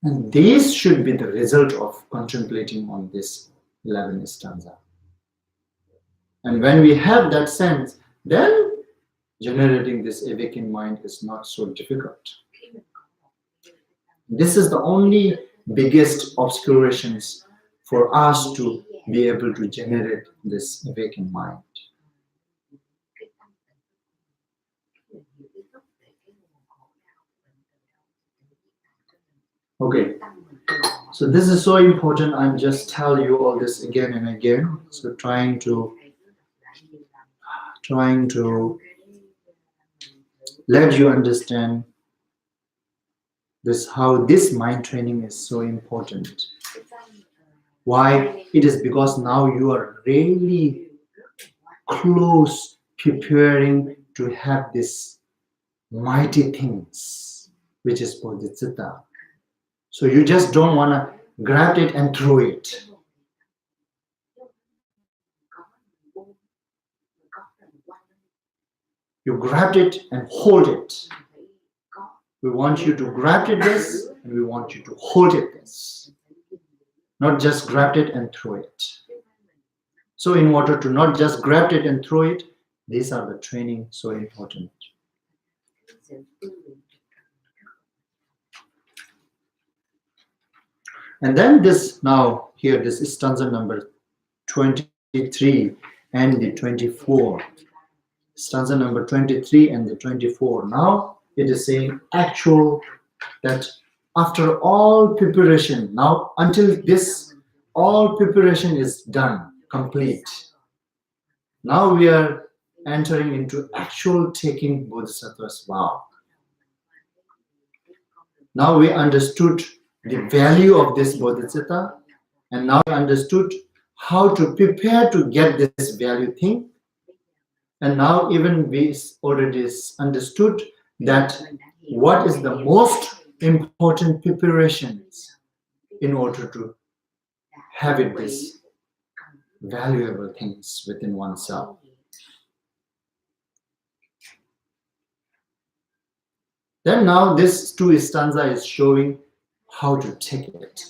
And these should be the result of contemplating on this 11th stanza. And when we have that sense, then generating this awakened mind is not so difficult. This is the only biggest obscurations for us to be able to generate this awakened mind. Okay, so this is so important. I'm just tell you all this again and again. So trying to let you understand this, how this mind training is so important. Why? It is because now you are really close preparing to have this mighty things, which is Bodhicitta. So you just don't want to grab it and throw it. You grabbed it and hold it. We want you to grab it this, and we want you to hold it this. Not just grab it and throw it. So in order to not just grab it and throw it, these are the training so important. And then this now here, this is stanza number 23 and the 24. Stanza number 23 and the 24. Now it is saying actual that after all preparation, now until this all preparation is done, complete. Now we are entering into actual taking Bodhisattva's vow. Now we understood the value of this Bodhisattva, and now we understood how to prepare to get this value thing. And now even we already understood that what is the most important preparations in order to have it this valuable things within oneself. Then now this two stanza is showing how to take it.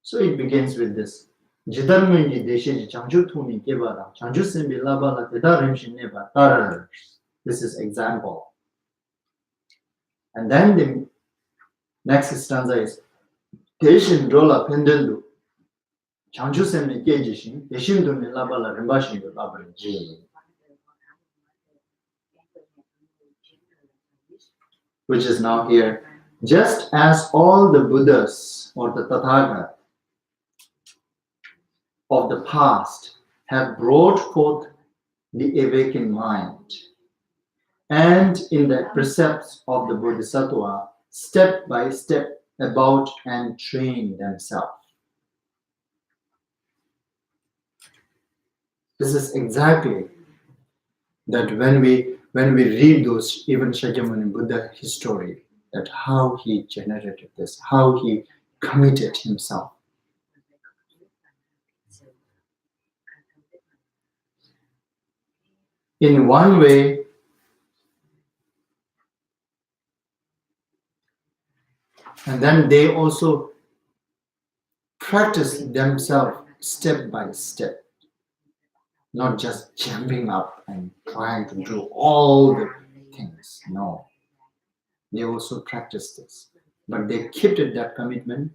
So it begins with this. This is example. And then the next stanza is Deshin Drola Pendeldu. Chanjusem Gejishin, Deshin Dumi Labala Rimbashin Labra. Which is now here. Just as all the Buddhas or the Tathagat of the past have brought forth the awakened mind, and in the precepts of the Bodhisattva, step by step about and train themselves. This is exactly that when we read those even Shakyamuni Buddha history, that how he generated this, how he committed himself. In one way, and then they also practice themselves step by step, not just jumping up and trying to do all the things. No, they also practice this, but they kept it that commitment,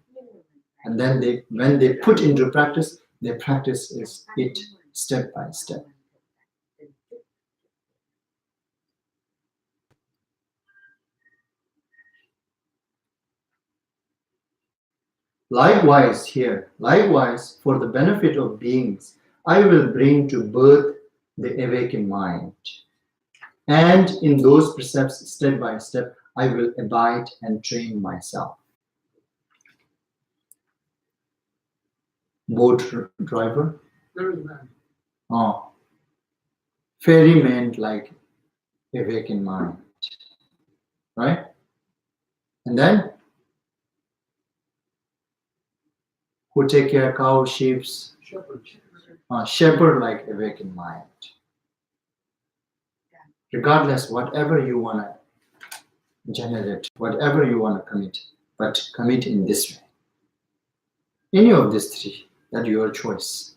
and then when they put into practice, they practice it step by step. Likewise here, likewise for the benefit of beings, I will bring to birth the awakened mind. And in those precepts, step by step, I will abide and train myself. Boat driver? Ferryman. Oh. Ferryman like awakened mind. Right? And then who take care of cows, sheep? Shepherd like awakened mind. Regardless, whatever you want to generate, whatever you want to commit, but commit in this way. Any of these three, that's your choice.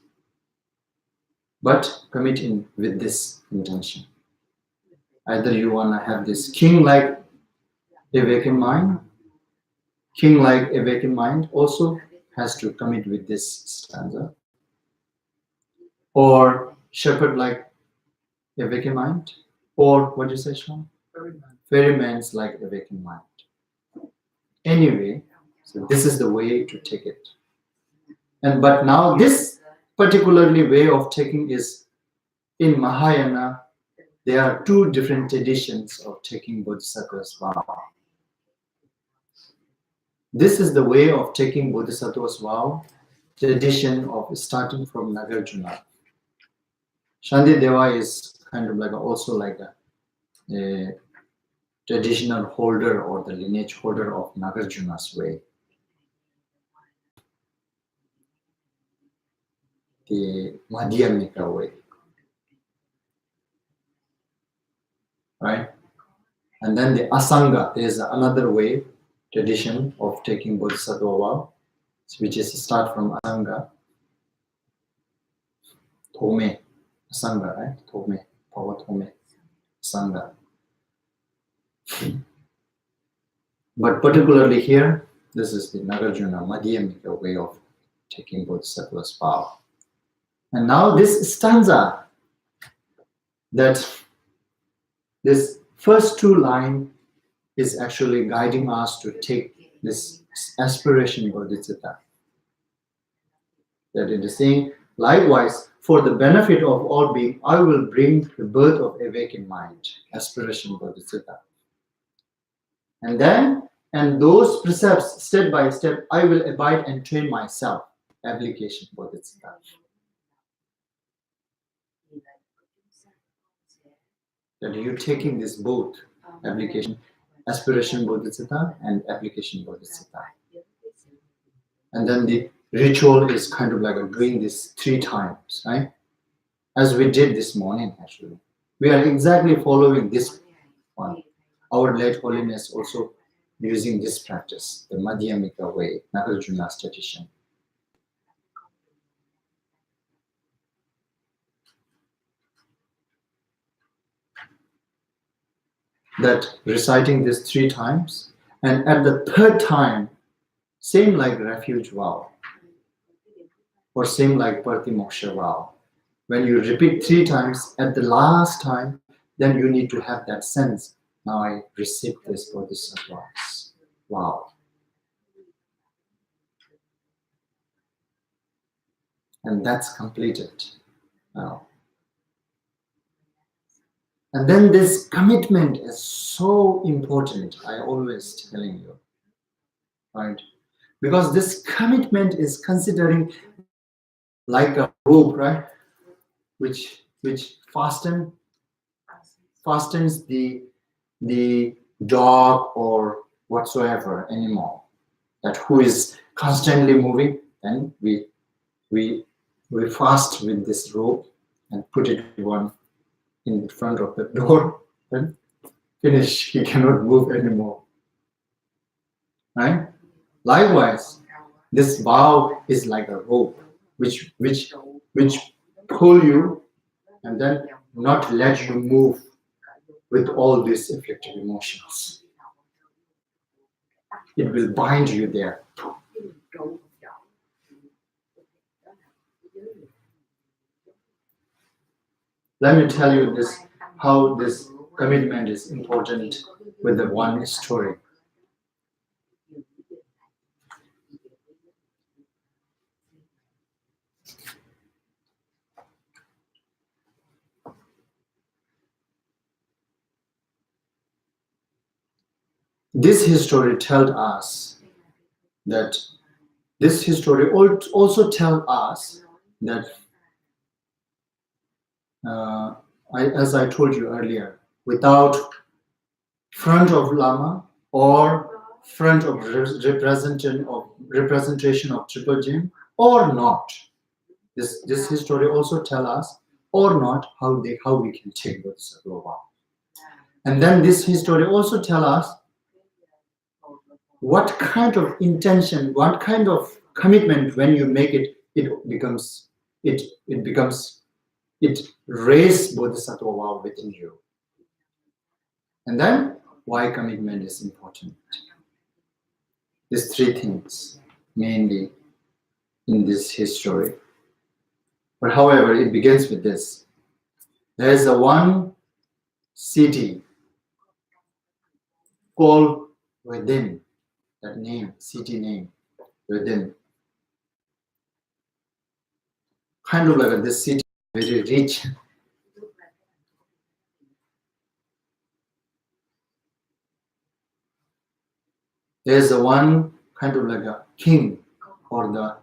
But commit in with this intention. Either you want to have this king-like awakened mind. King-like awakened mind also has to commit with this stanza. Or shepherd-like awakened mind. Or what do you say, Sean? Ferryman's like awakened mind. Anyway, so this is the way to take it. But now this particularly way of taking is in Mahayana. There are two different traditions of taking Bodhisattva's vow. This is the way of taking Bodhisattva's vow, tradition of starting from Nagarjuna. Shantideva is kind of like also like a traditional holder or the lineage holder of Nagarjuna's way. The Madhyamika way. Right? And then the Asanga, there is another way, tradition of taking Bodhisattva vow, which is start from Asanga. Thome, Asanga, right? Thome, Power Thome, Asanga. But particularly here, this is the Nagarjuna Madhyamika way of taking Bodhisattva's vow. And now this stanza, that this first two lines is actually guiding us to take this aspiration Bodhisattva. That it is saying, likewise, for the benefit of all beings, I will bring the birth of awakened mind, aspiration Bodhisattva. And then, and those precepts, step by step, I will abide and train myself, application Bodhisattva. That you're taking this both, application, aspiration Bodhisattva and application Bodhisattva. And then the ritual is kind of like doing this 3 times, right? As we did this morning, actually. We are exactly following this one. Our late holiness also using this practice, the Madhyamika way, Nagarjuna's tradition. That reciting this 3 times, and at the 3rd time, same like refuge vow, or same like Partimoksha vow. When you repeat 3 times, at the last time, then you need to have that sense. Now I receive this Bodhisattva. Wow. And that's completed now. And then this commitment is so important, I always telling you, right? Because this commitment is considering like a rope, right? Which fastens the dog or whatsoever animal that who is constantly moving, and we fast with this rope and put it one in front of the door, and finish. He cannot move anymore. Right? Likewise, this vow is like a rope which pull you and then not let you move with all these afflictive emotions. It will bind you there. Let me tell you this, how this commitment is important with the one story. This history tells us that also tells us that as I told you earlier, without front of Lama or front of representation of Triple Gem or not, this history also tells us or not how we can take this vow. And then this history also tells us what kind of intention, what kind of commitment when you make it, it raises Bodhisattva vow within you. And then why commitment is important. These 3 things mainly in this history. But however, it begins with this. There is a one city called within. That name, city name, within. Kind of like this city, very rich. There's a one kind of like a king or the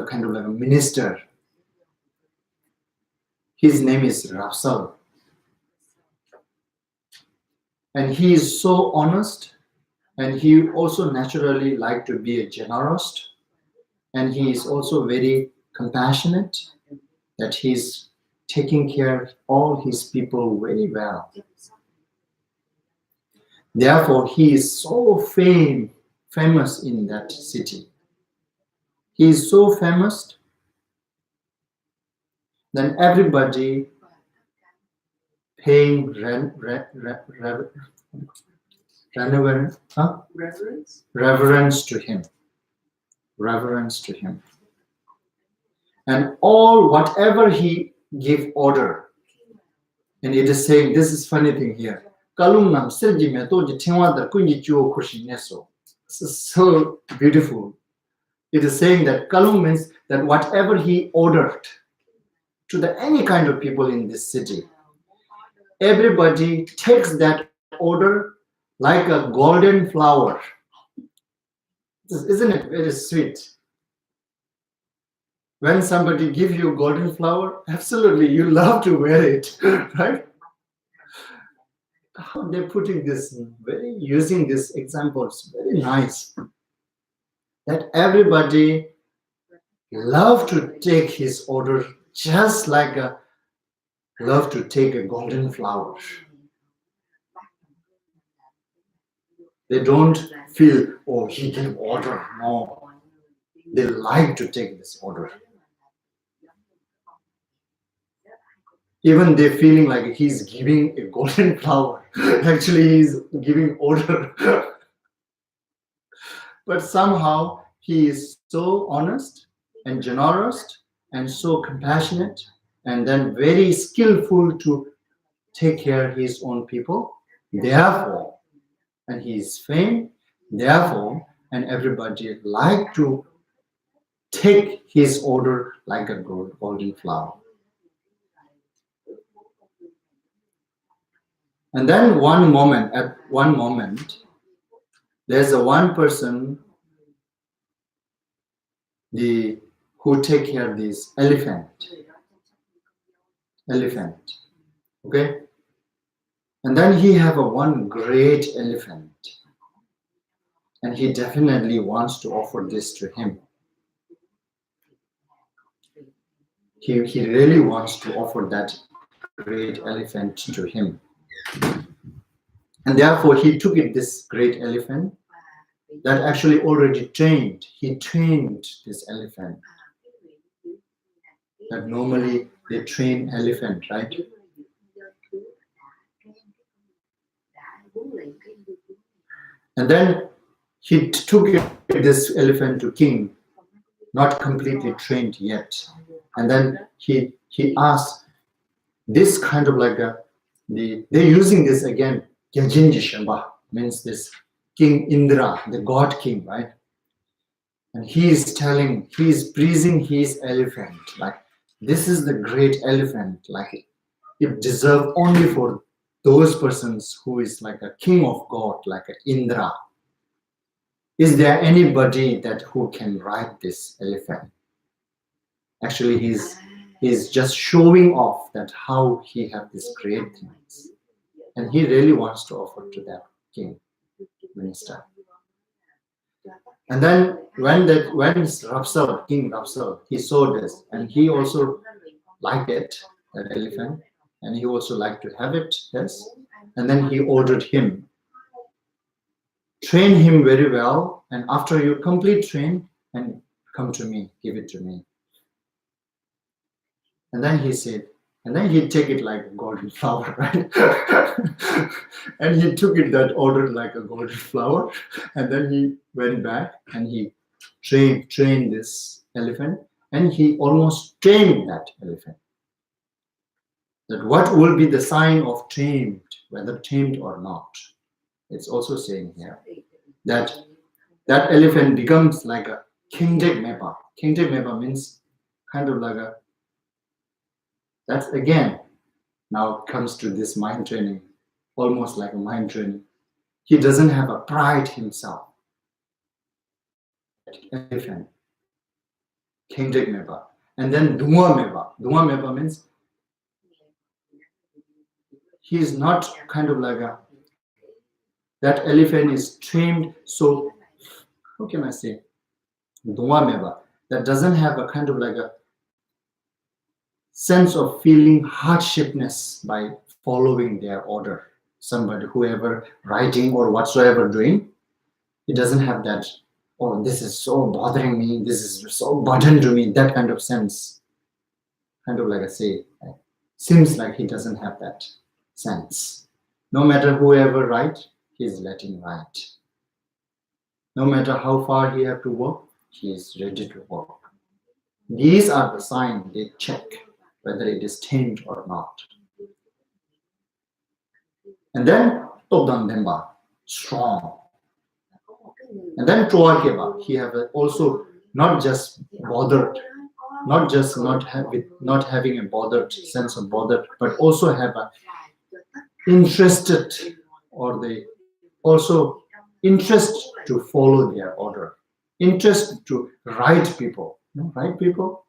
kind of like a minister. His name is Rapsal. And he is so honest, and he also naturally like to be a generous, and he is also very compassionate, that he's taking care of all his people very well. Therefore, he is so famous in that city. He is so famous, then everybody paying reverence to him. Reverence to him. And all whatever he give order, and it is saying, this is funny thing here. This is so beautiful. It is saying that Kalung means that whatever he ordered to any kind of people in this city, everybody takes that order like a golden flower. Isn't it very sweet? When somebody gives you a golden flower, absolutely, you love to wear it, right? How they're putting this, using these examples, very nice. That everybody love to take his order just like love to take a golden flower. They don't feel, oh, he gave order. No, they like to take this order. Even they're feeling like he's giving a golden flower. Actually, he's giving order. But somehow he is so honest and generous and so compassionate and then very skillful to take care of his own people. Therefore, and he is famed, therefore, and everybody like to take his order like a golden flower. And then at one moment, there's a one person who take care of this elephant. Okay? And then he have one great elephant. And he definitely wants to offer this to him. He really wants to offer that great elephant to him. And therefore he took this great elephant that actually already trained. He trained this elephant. That normally they train elephant, right? And then he took this elephant to king, not completely trained yet. And then he asked this kind of like they're using this again, Yajinjishamba, means this King Indra, the god king, right? And he is praising his elephant, like this is the great elephant, like it deserved only for those persons who is like a king of God, like a Indra. Is there anybody who can ride this elephant? Actually, he's just showing off that how he have these great things, and he really wants to offer to that king minister. And then when Rapsal, King Rapsal, he saw this, and he also liked it, that elephant, and he also liked to have it, yes. And then he ordered him, train him very well, and after you complete train, and come to me, give it to me. And then he said, and then he'd take it like a golden flower, right? And he took it that order like a golden flower. And then he went back and he trained this elephant, and he almost tamed that elephant. That what will be the sign of tamed, whether tamed or not? It's also saying here that that elephant becomes like a kingdom member. Kingdom member means kind of like a, that's again, now comes to this mind training, almost like a mind training. He doesn't have a pride himself. Elephant, kingdom member. And then Duma member. Duma member means he is not kind of like a, that elephant is trained so, how can I say, Duma member, that doesn't have a kind of like a sense of feeling hardshipness by following their order. Somebody, whoever writing or whatsoever doing, he doesn't have that, oh, this is so bothering me, this is so burden to me, that kind of sense. Kind of like I say, seems like he doesn't have that sense. No matter whoever write, he's letting write. No matter how far he have to walk, he is ready to walk. These are the signs they check whether it is tamed or not. And then Tobdan Demba, strong. And then Troakeva, he have also not just bothered, not just not having a bothered sense of bothered, but also have a interested, or they also interest to follow their order, interest to right people. Right people?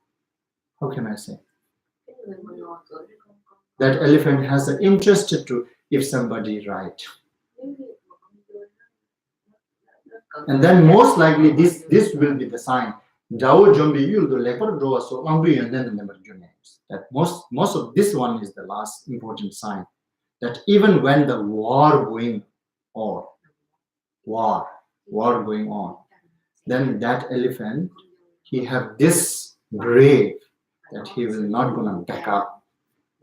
How can I say? That elephant has an interest to if somebody right. And then most likely this will be the sign. That most of this one is the last important sign. That even when the war going on, war going on. Then that elephant, he have this brave that he will not gonna back up,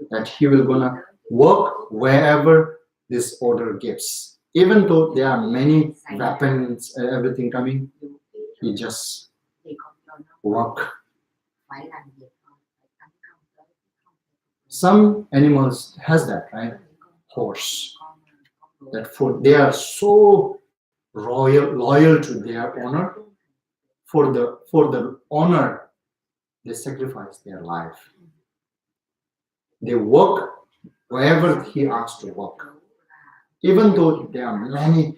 that he will gonna work wherever this order gives. Even though there are many weapons and everything coming, he just work. Some animals has that, right? Horse. That they are so loyal to their owner. For the owner, they sacrifice their life. They work wherever he asks to work. Even though there are many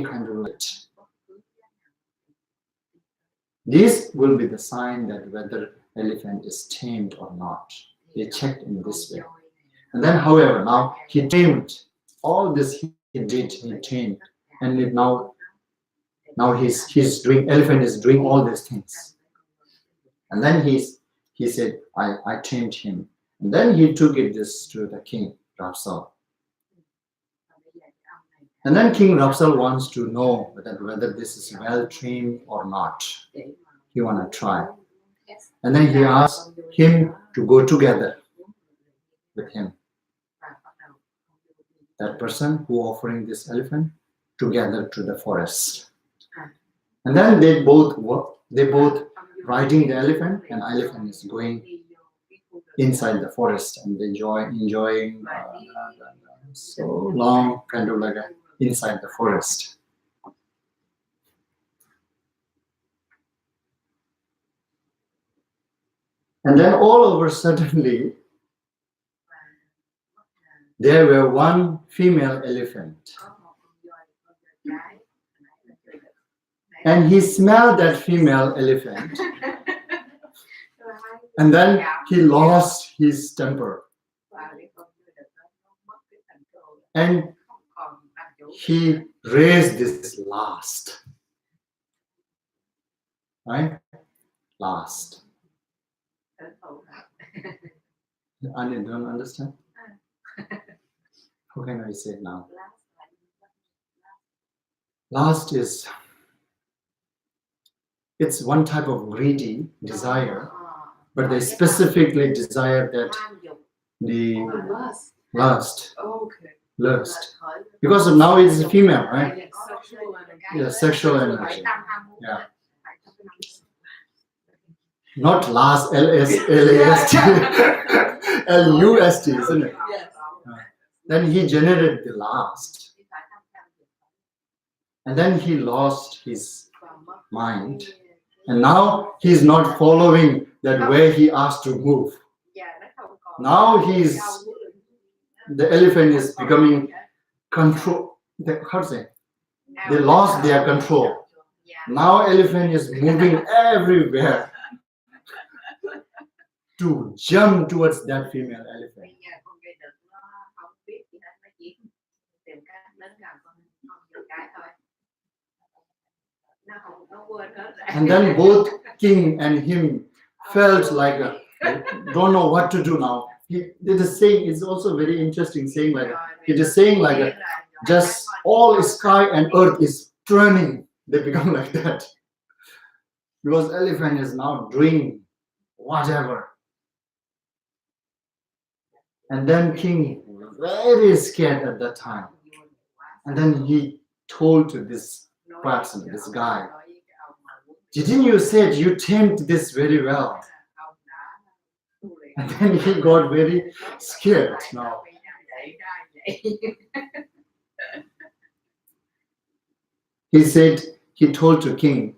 kind of light. This will be the sign that whether elephant is tamed or not. They checked in this way. And then, however, now he tamed all this. He tamed, and now he's doing. Elephant is doing all these things. And then he said, I tamed him. And then he took this to the king Rapsal. And then King Rapsal wants to know whether this is well trained or not. He want to try. And then he asked him to go together with him. That person who offering this elephant together to the forest. And then they both riding the elephant, and elephant is going inside the forest and enjoying so long, kind of like inside the forest. And then all over suddenly, there were one female elephant. And he smelled that female elephant. And then he lost his temper. And he raised this last. Right? Last. I don't understand. How can I say it now? Last is, it's one type of greedy desire, but they specifically desire that the lust. Because now it's a female, right? Yeah, sexual energy. Yeah. Not last, L-S-L-A-S-T, L-U-S-T, isn't it? Then he generated the last. And then he lost his mind. And now he's not following that way he asked to move. Now the elephant is becoming control. How to say? They lost their control. Now elephant is moving everywhere to jump towards that female elephant. And then both king and him felt like don't know what to do now. He is saying, it's also very interesting saying like it is saying like just all sky and earth is turning. They become like that because elephant is now doing whatever. And then king very scared at that time. And then he told to this person, this guy, didn't you say you tamed this very well? And then he got very scared now. He told to king,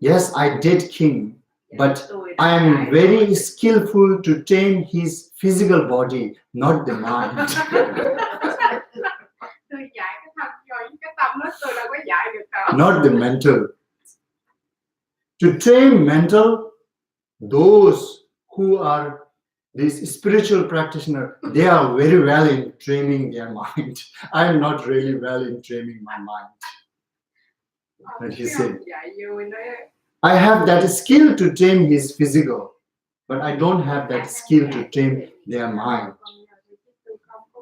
yes, I did, king, but I am very skillful to tame his physical body, not the mind. Not the mental. To train mental, those who are these spiritual practitioners, they are very well in training their mind. I am not really well in training my mind. And he said, I have that skill to tame his physical, but I don't have that skill to tame their mind.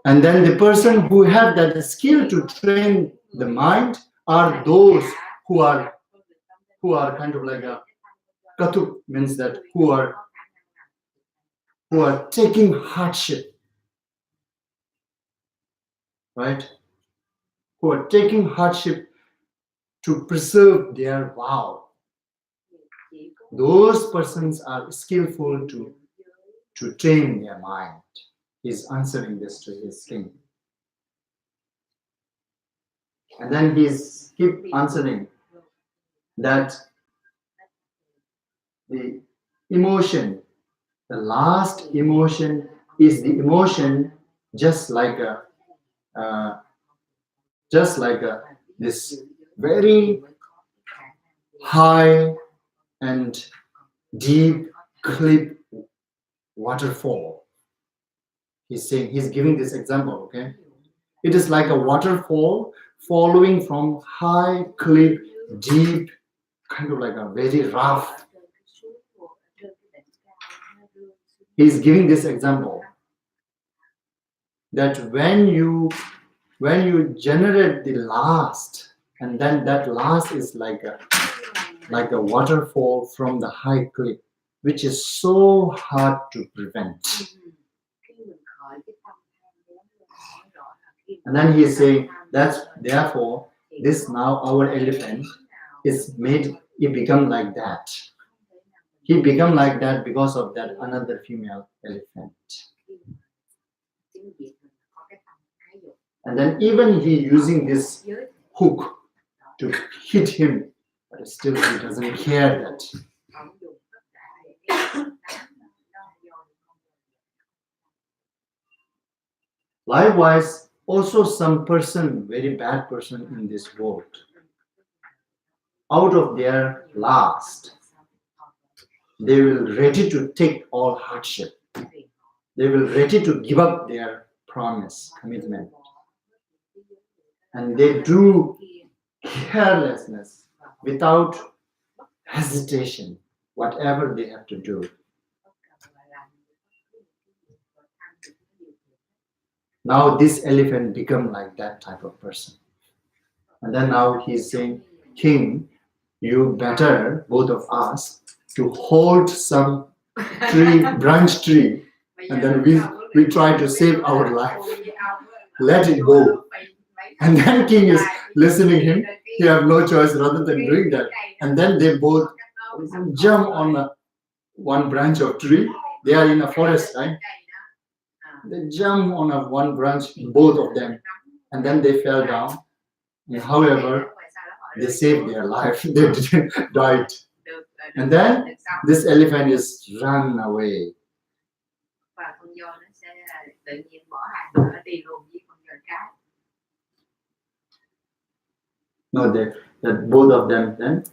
And then the person who have that skill to train The mind are those who are kind of like a katuk, means that who are taking hardship, right? Who are taking hardship to preserve their vow. Those persons are skillful to train their mind. He's answering this to his king. And then he's keep answering that the emotion, the last emotion is the emotion just like this very high and deep cliff waterfall. He's saying, he's giving this example, okay? It is like a waterfall following from high cliff, deep, kind of like a very rough. He's giving this example that when you generate the last, and then that last is like a waterfall from the high cliff, which is so hard to prevent. And then he is saying that's therefore this now our elephant is made, he become like that. He become like that because of that another female elephant. And then even he using this hook to hit him, but still he doesn't care that. Likewise, also some person, very bad person in this world, out of their last, they will ready to take all hardship. They will ready to give up their promise, commitment. And they do carelessness without hesitation, whatever they have to do. Now this elephant become like that type of person. And then now he's saying, King, you better, both of us, to hold some tree, branch tree, and then we try to save our life. Let it go. And then king is listening him. He have no choice rather than doing that. And then they both jump on one branch of tree. They are in a forest, right? They jump on one branch, both of them, and then they fell down. And however, they saved their life. They didn't die. And then this elephant is run away. No, that both of them then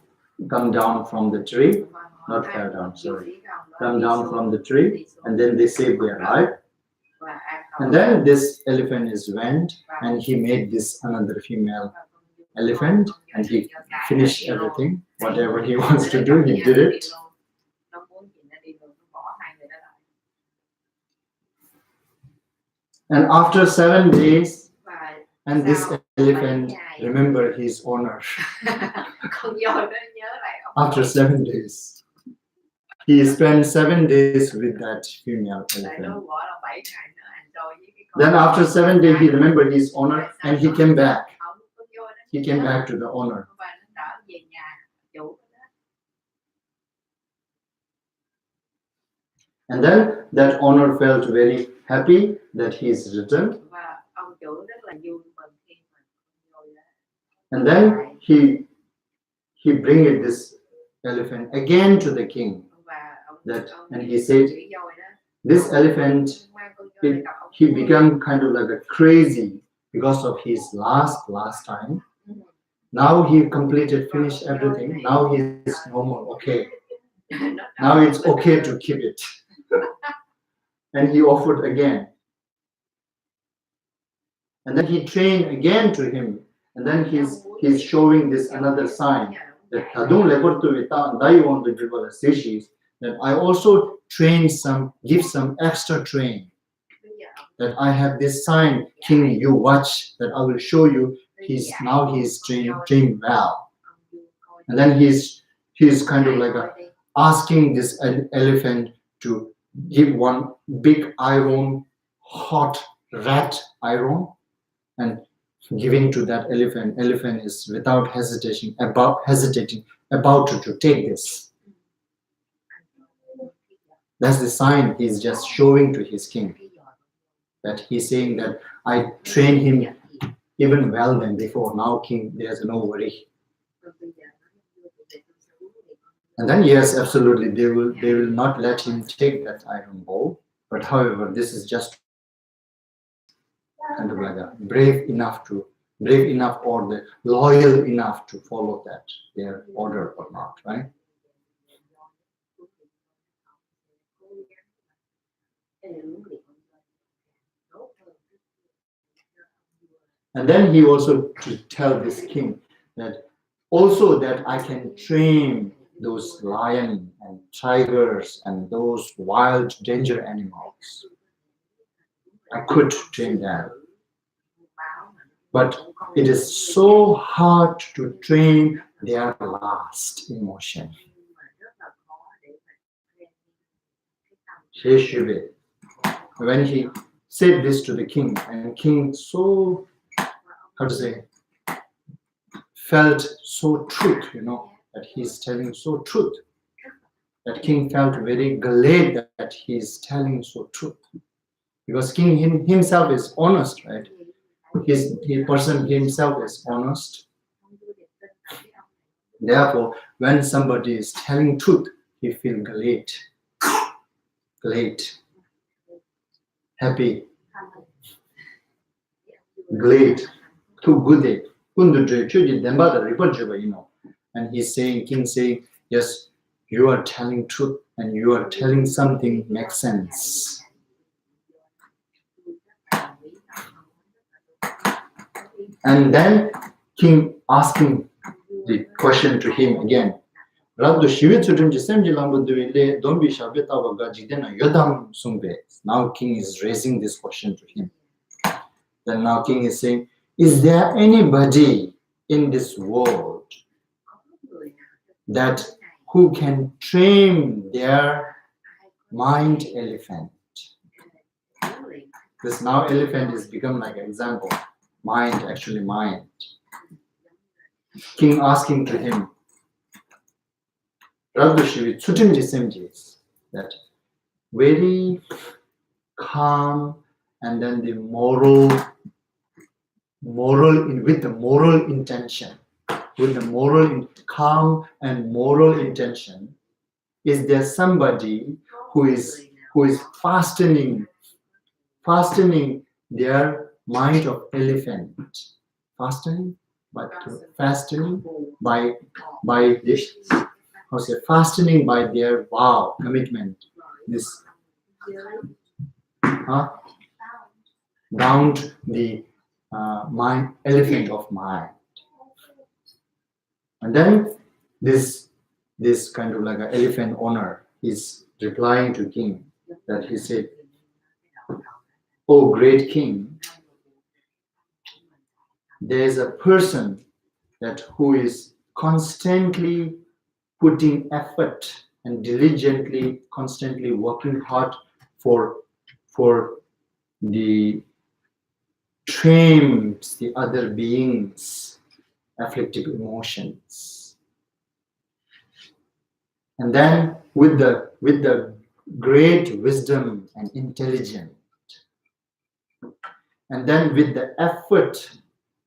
come down from the tree, not fell down, sorry. Come down from the tree, and then they save their life. And then this elephant is went, and he made this another female elephant, and he finished everything. Whatever he wants to do, he did it. And after 7 days, and this elephant remember his owner. After 7 days, he spent 7 days with that female elephant. Then after 7 days, he remembered his owner, and he came back. He came back to the owner. And then that owner felt very happy that he is returned. And then he bring this elephant again to the king. And he said, this elephant, he became kind of like a crazy because of his last time. Now he finished everything. Now he is normal, okay. Now it's okay to keep it. And he offered again. And then he trained again to him. And then he's showing this another sign that that I also give some extra train. That I have this sign, King, you watch, that I will show you he's trained well. And then he's kind of like asking this elephant to give one big iron, hot rat iron, and giving to that elephant. Elephant is without hesitating about to take this. That's the sign he's just showing to his king, that he's saying that I trained him even well than before. Now king, there's no worry. And then yes, absolutely, they will not let him take that iron bowl. But however, this is just kind of like a brave enough or the loyal enough to follow that their order or not, right? And then he also to tell this king that also that I can train those lion and tigers and those wild danger animals. I could train them. But it is so hard to train their last emotion. When he said this to the king, and king so, felt so truth, that he's telling so truth. That king felt very glad that he's telling so truth. Because king himself is honest, right? His person himself is honest. Therefore, when somebody is telling truth, he feels glad, happy, glad, too good. And he's saying, king saying, yes, you are telling truth and you are telling something makes sense. And then king asking the question to him again. Now king is raising this question to him. Then now king is saying, is there anybody in this world that who can train their mind elephant? This now elephant has become like an example. Mind. King asking to him, that very calm and then the with the moral intention, calm and moral intention, is there somebody who is fastening their mind of elephant, fastening by this, fastening by their vow, commitment, this bound the mind, elephant of mind. And then this kind of like an elephant owner is replying to king, that he said, "Oh great king, there is a person that who is constantly putting effort and diligently, constantly working hard for the trains the other beings' afflictive emotions, and then with the great wisdom and intelligence, and then with the effort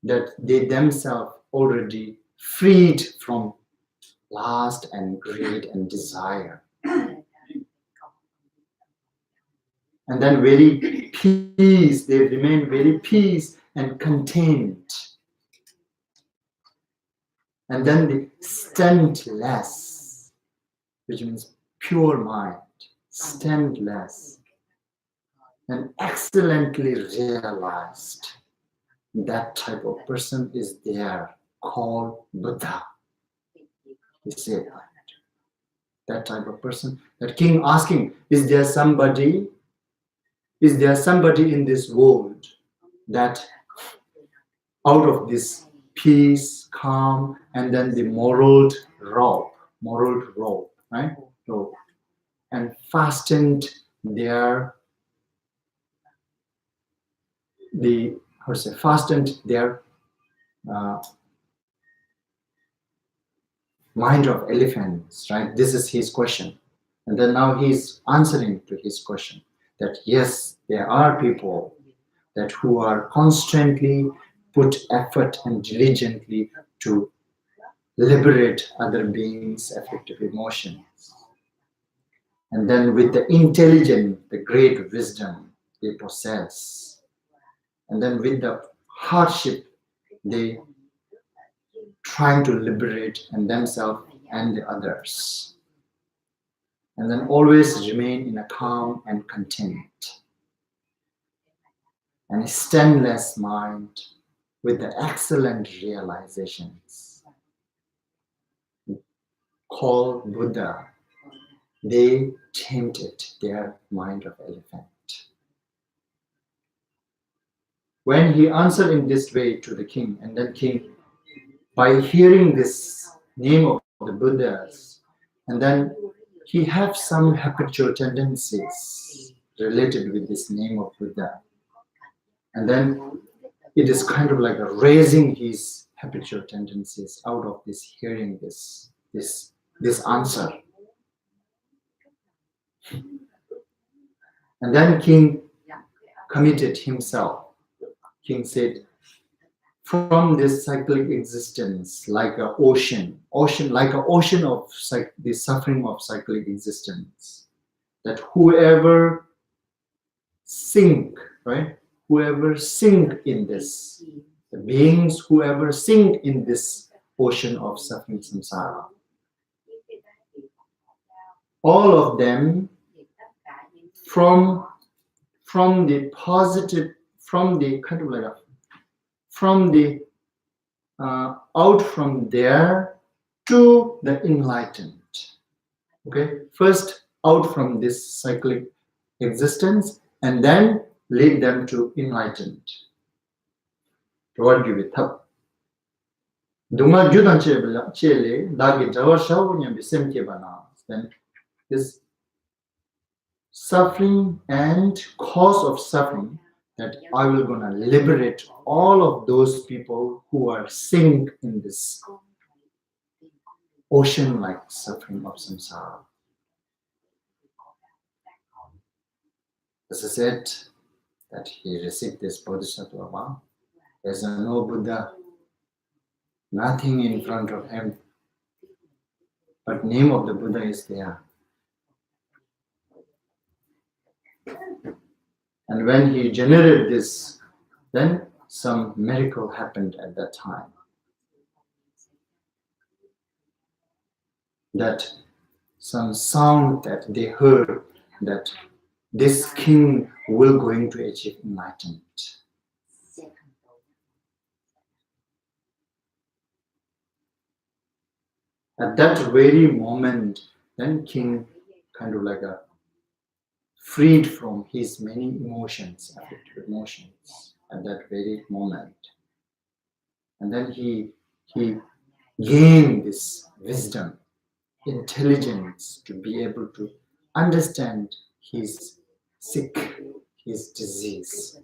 that they themselves already freed from lust and greed and desire, and then very peace, they remain very peace and content, and then the stintless, which means pure mind, stintless and excellently realized. That type of person is there, called Buddha. He said that type of person. That king asking, is there somebody in this world that out of this peace, calm, and then the moral rope, right? So, and fastened their mind of elephants, right? This is his question. And then now he's answering to his question that yes, there are people that who are constantly put effort and diligently to liberate other beings' affective emotions. And then with the intelligence, the great wisdom they possess. And then with the hardship, they trying to liberate and themselves and the others. And then always remain in a calm and content. And a stainless mind with the excellent realizations. Called Buddha, they tainted their mind of elephant. When he answered in this way to the king, and then king, by hearing this name of the Buddhas, and then he have some habitual tendencies related with this name of Buddha. And then it is kind of like a raising his habitual tendencies out of this hearing this answer. And then king committed himself. King said, from this cyclic existence, like an ocean of the suffering of cyclic existence, that whoever sink, right? Whoever sink in this, the beings whoever sink in this ocean of suffering samsara, all of them from the positive, from the kind of like a, from the out from there to the enlightened. Okay, first out from this cyclic existence and then lead them to enlightened. What give it up? Dunga judan chele dagi jawar shawunya bisem kebana. Then this suffering and cause of suffering, that I will gonna liberate all of those people who are sink in this ocean-like suffering of samsara. As I said, that he received this Bodhicharyavatara. There's no Buddha, nothing in front of him, but name of the Buddha is there. And when he generated this, then some miracle happened at that time. That some sound that they heard, that this king will going to achieve enlightenment. At that very moment, then king kind of like a freed from his many emotions, afflictive emotions, at that very moment. And then he gained this wisdom, intelligence to be able to understand his sick, his disease.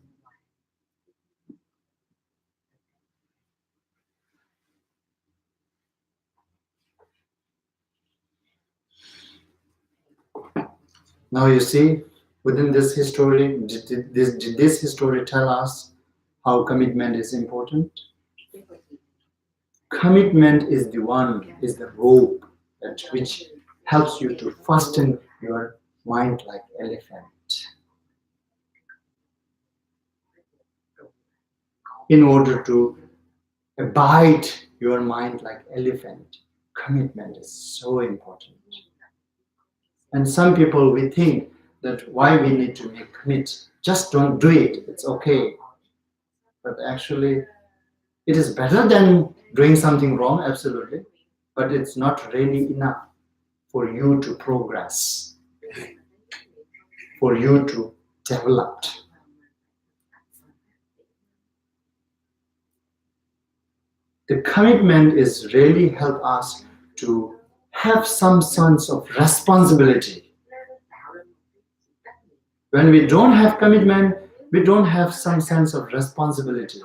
Now you see, within this history, did this history tell us how commitment is important? Commitment is the rope that which helps you to fasten your mind like elephant. In order to abide your mind like elephant, commitment is so important. And some people, we think that why we need to make commit, just don't do it, it's okay. But actually, it is better than doing something wrong, absolutely, but it's not really enough for you to progress, for you to develop. the commitment is really help us to have some sense of responsibility. When we don't have commitment, we don't have some sense of responsibility.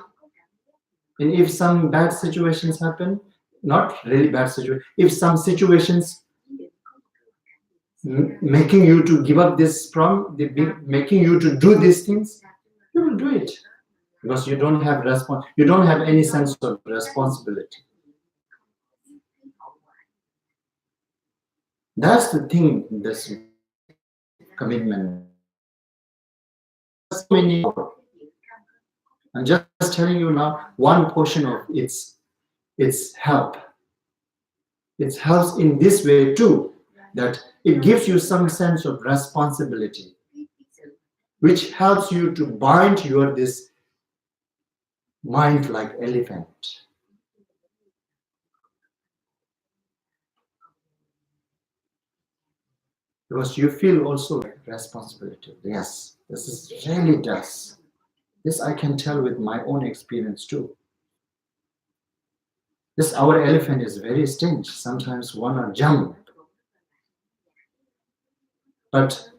And if some bad situations happen, not really bad situations, if some situations making you to give up this making you to do these things, you will do it because you don't have you don't have any sense of responsibility. That's the thing, this commitment. I'm just telling you now one portion of its help. It helps in this way too, that it gives you some sense of responsibility, which helps you to bind this mind like elephant. Because you feel also responsibility. Yes, this is really does. This I can tell with my own experience too. This our elephant is very strange. Sometimes wanna jump, but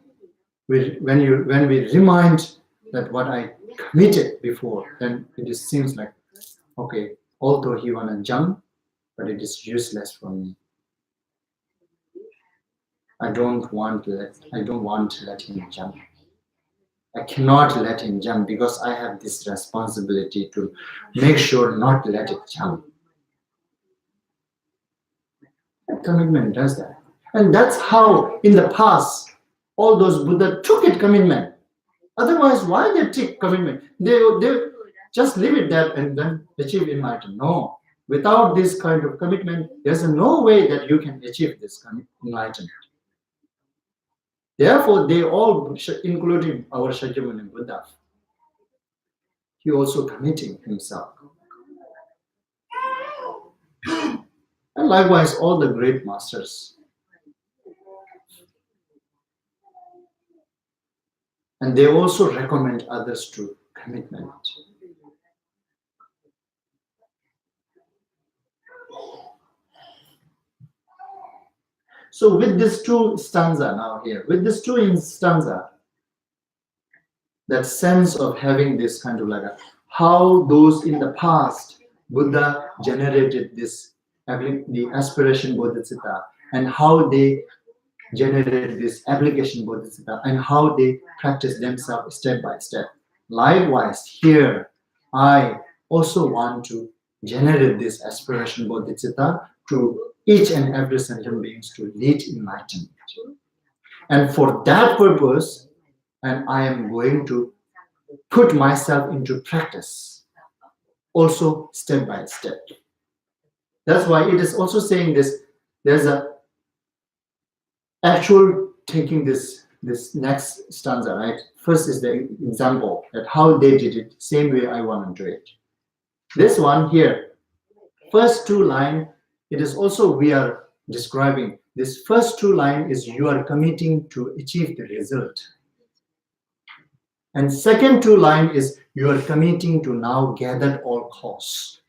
when we remind that what I committed before, then it just seems like, okay, although he wanna jump, but it is useless for me. I don't want to let him jump. I cannot let him jump because I have this responsibility to make sure not to let it jump. That commitment does that. And that's how in the past all those Buddha took it commitment. Otherwise, why they take commitment? They just leave it there and then achieve enlightenment. No. Without this kind of commitment, there's no way that you can achieve this enlightenment. Therefore, they all, including our Shakyamuni Buddha, he also committing himself. And likewise, all the great masters. And they also recommend others to commitment. So with this two stanza now here, with this two stanza, that sense of having this kind of like how those in the past Buddha generated this, the aspiration bodhicitta, and how they generated this application bodhicitta, and how they practice themselves step by step. Likewise, here I also want to generate this aspiration bodhicitta to each and every sentient beings to lead enlightenment. And for that purpose, and I am going to put myself into practice, also step by step. That's why it is also saying this, there's a actual taking this next stanza, right? First is the example that how they did it, same way I want to do it. This one here, first two line, it is also we are describing. This first two line is you are committing to achieve the result. And second two line is you are committing to now gather at all costs.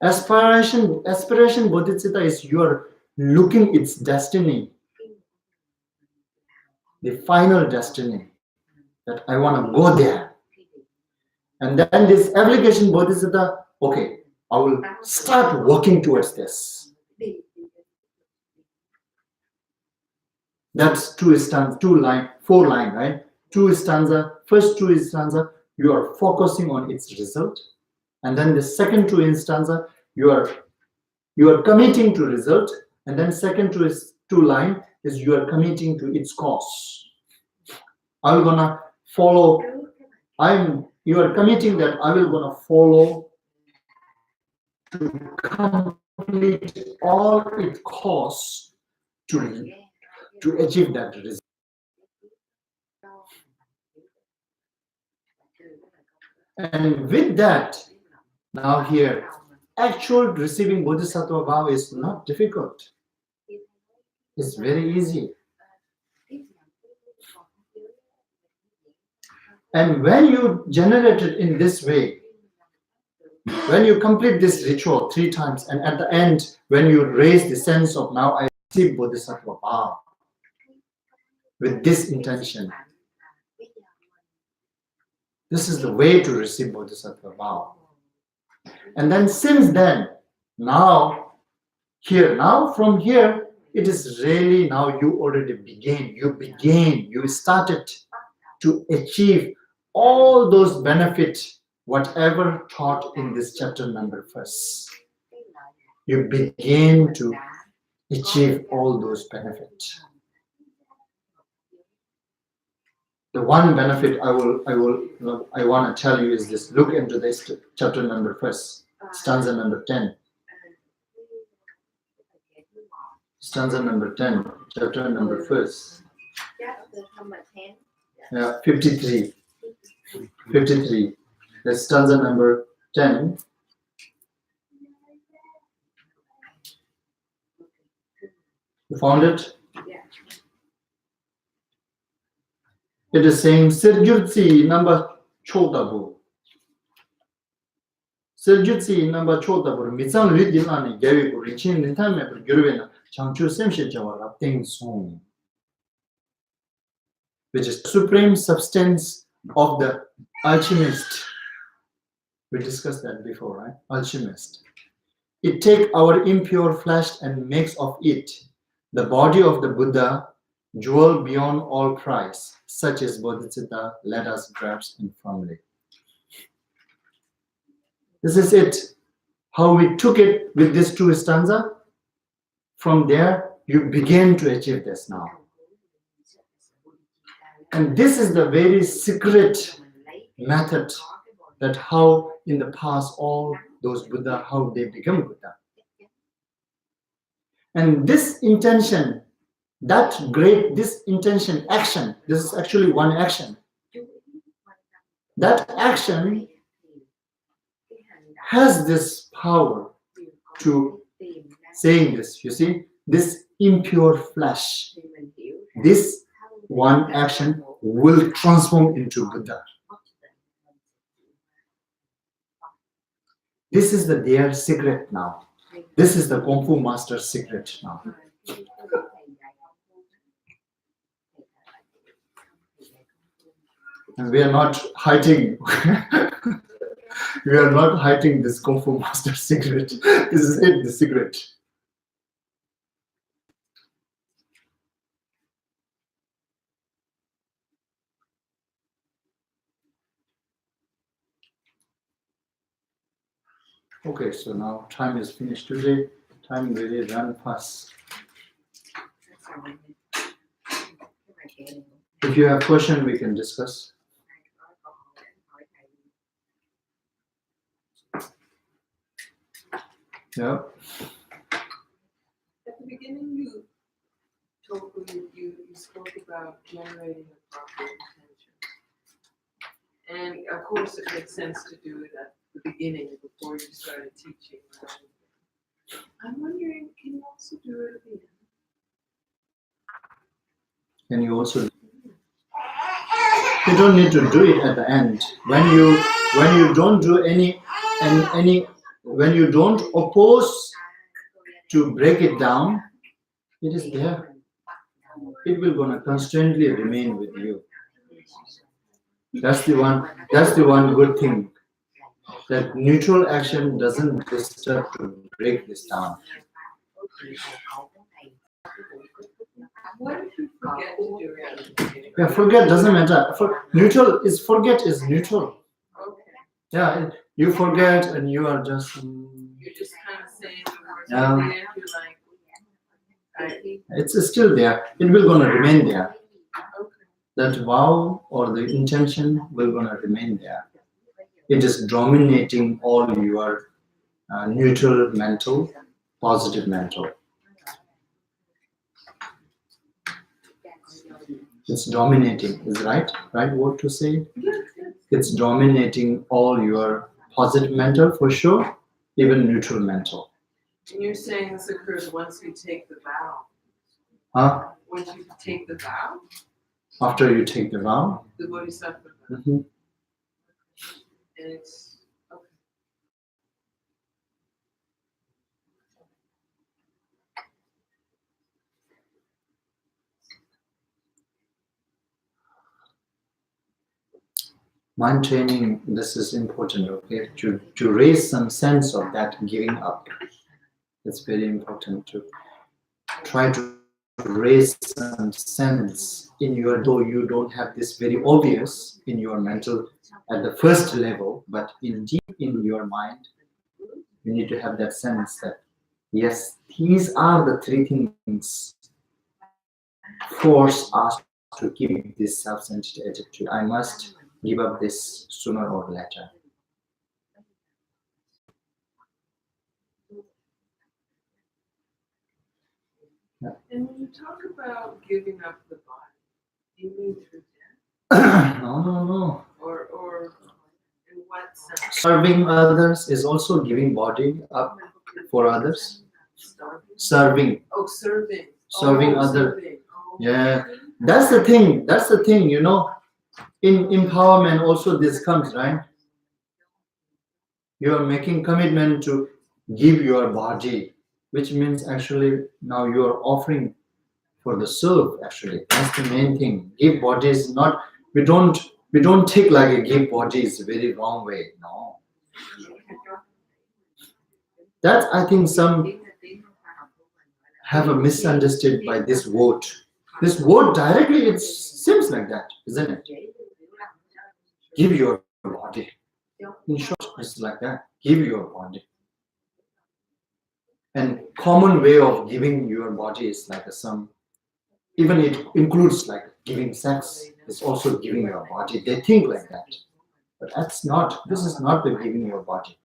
Aspiration bodhicitta is you are looking its destiny, the final destiny, that I want to go there. And then this application bodhicitta, okay, I will start working towards this. That's four line, right? First two stanza, you are focusing on its result. And then the second two stanza, you are committing to result. And then second two line is you are committing to its cause. I'm gonna follow. You are committing that I will gonna follow to complete all its cause to achieve that result. And with that, now here, actual receiving Bodhisattva Bhava is not difficult. It's very easy. And when you generate it in this way, when you complete this ritual 3 times, and at the end, when you raise the sense of now I receive Bodhisattva power with this intention, this is the way to receive Bodhisattva power. And then since then, now from here, it is really now you already you started to achieve all those benefits, whatever taught in this chapter number 1. You begin to achieve all those benefits. The one benefit I want to tell you is this. Look into this chapter number 1, stanza number 10. Stanza number 10, chapter number 1. Yeah, 53. 53. That's stanza number 10. You found it? It is saying Sirjutsi number Chotabu. Sirjutsi number Chotabu. Mitsang Lidilani Gavi Richin Nintame Gurvena Changchu Semshe Jawara Ting Song, which is supreme substance of the alchemist. We discussed that before, right? Alchemist. It takes our impure flesh and makes of it the body of the Buddha, jewel beyond all price. Such as Bodhicitta, let us grasp it firmly. This is it. How we took it with this 2 stanza. From there, you begin to achieve this now. And this is the very secret method that how in the past all those Buddha, how they become Buddha. And this intention, this intention action, this is actually one action. That action has this power to saying this, you see, this impure flesh, this one action will transform into Buddha. This is their secret now. This is the Kung Fu Master's secret now. And we are not hiding. We are not hiding this Kung Fu Master's secret. This is it, the secret. Okay, so now time is finished today. Time really ran fast. If you have questions, we can discuss. Yeah. At the beginning, you spoke about generating a proper intention, and of course, it makes sense to do it at the beginning before you started teaching. I'm wondering, can you also do it at the end? Can you also? You don't need to do it at the end. When you don't do any when you don't oppose to break it down, it is there. It will gonna constantly remain with you. That's the one good thing. That neutral action doesn't disturb to break this down. What if you forget to do it at the beginning? Yeah, forget doesn't matter. Forget is neutral. Okay. Yeah, you forget and you are just. You're just kind of saying the words Yeah. at the end, you're like, It's still there. It will gonna remain there. okay. That vow or the intention will gonna remain there. It is dominating all your neutral mental, positive mental. It's dominating, is right word to say? It's dominating all your positive mental for sure, even neutral mental. And you're saying this occurs once you take the vow. Huh? Once you take the vow? After you take the vow? The Bodhisattva vow. Mhm. And it's okay. Mind training, this is important, okay? To raise some sense of that giving up. It's very important to try to raise some sense in your, though you don't have this very obvious in your mental at the first level, but in deep in your mind, you need to have that sense that, yes, these are the three things force us to keep this self-centered attitude. I must give up this sooner or later. And when you talk about giving up the body, do you mean through death? No. Or in what sense? Serving others is also giving body up for others. Serving. Oh, serving. Serving oh, other. Serving. Oh, Yeah. That's the thing, you know. In empowerment also this comes, right? You are making commitment to give your body, which means actually now you are offering for the serve. Actually, that's the main thing. Give body is not. We don't take like a give body is a very wrong way. No, that I think some have a misunderstood by this word. This word directly it seems like that, isn't it? Give your body. In short, it's like that. Give your body. And common way of giving your body is like some, even it includes like giving sex. It's also giving your body. They think like that, but that's not. This is not the giving your body.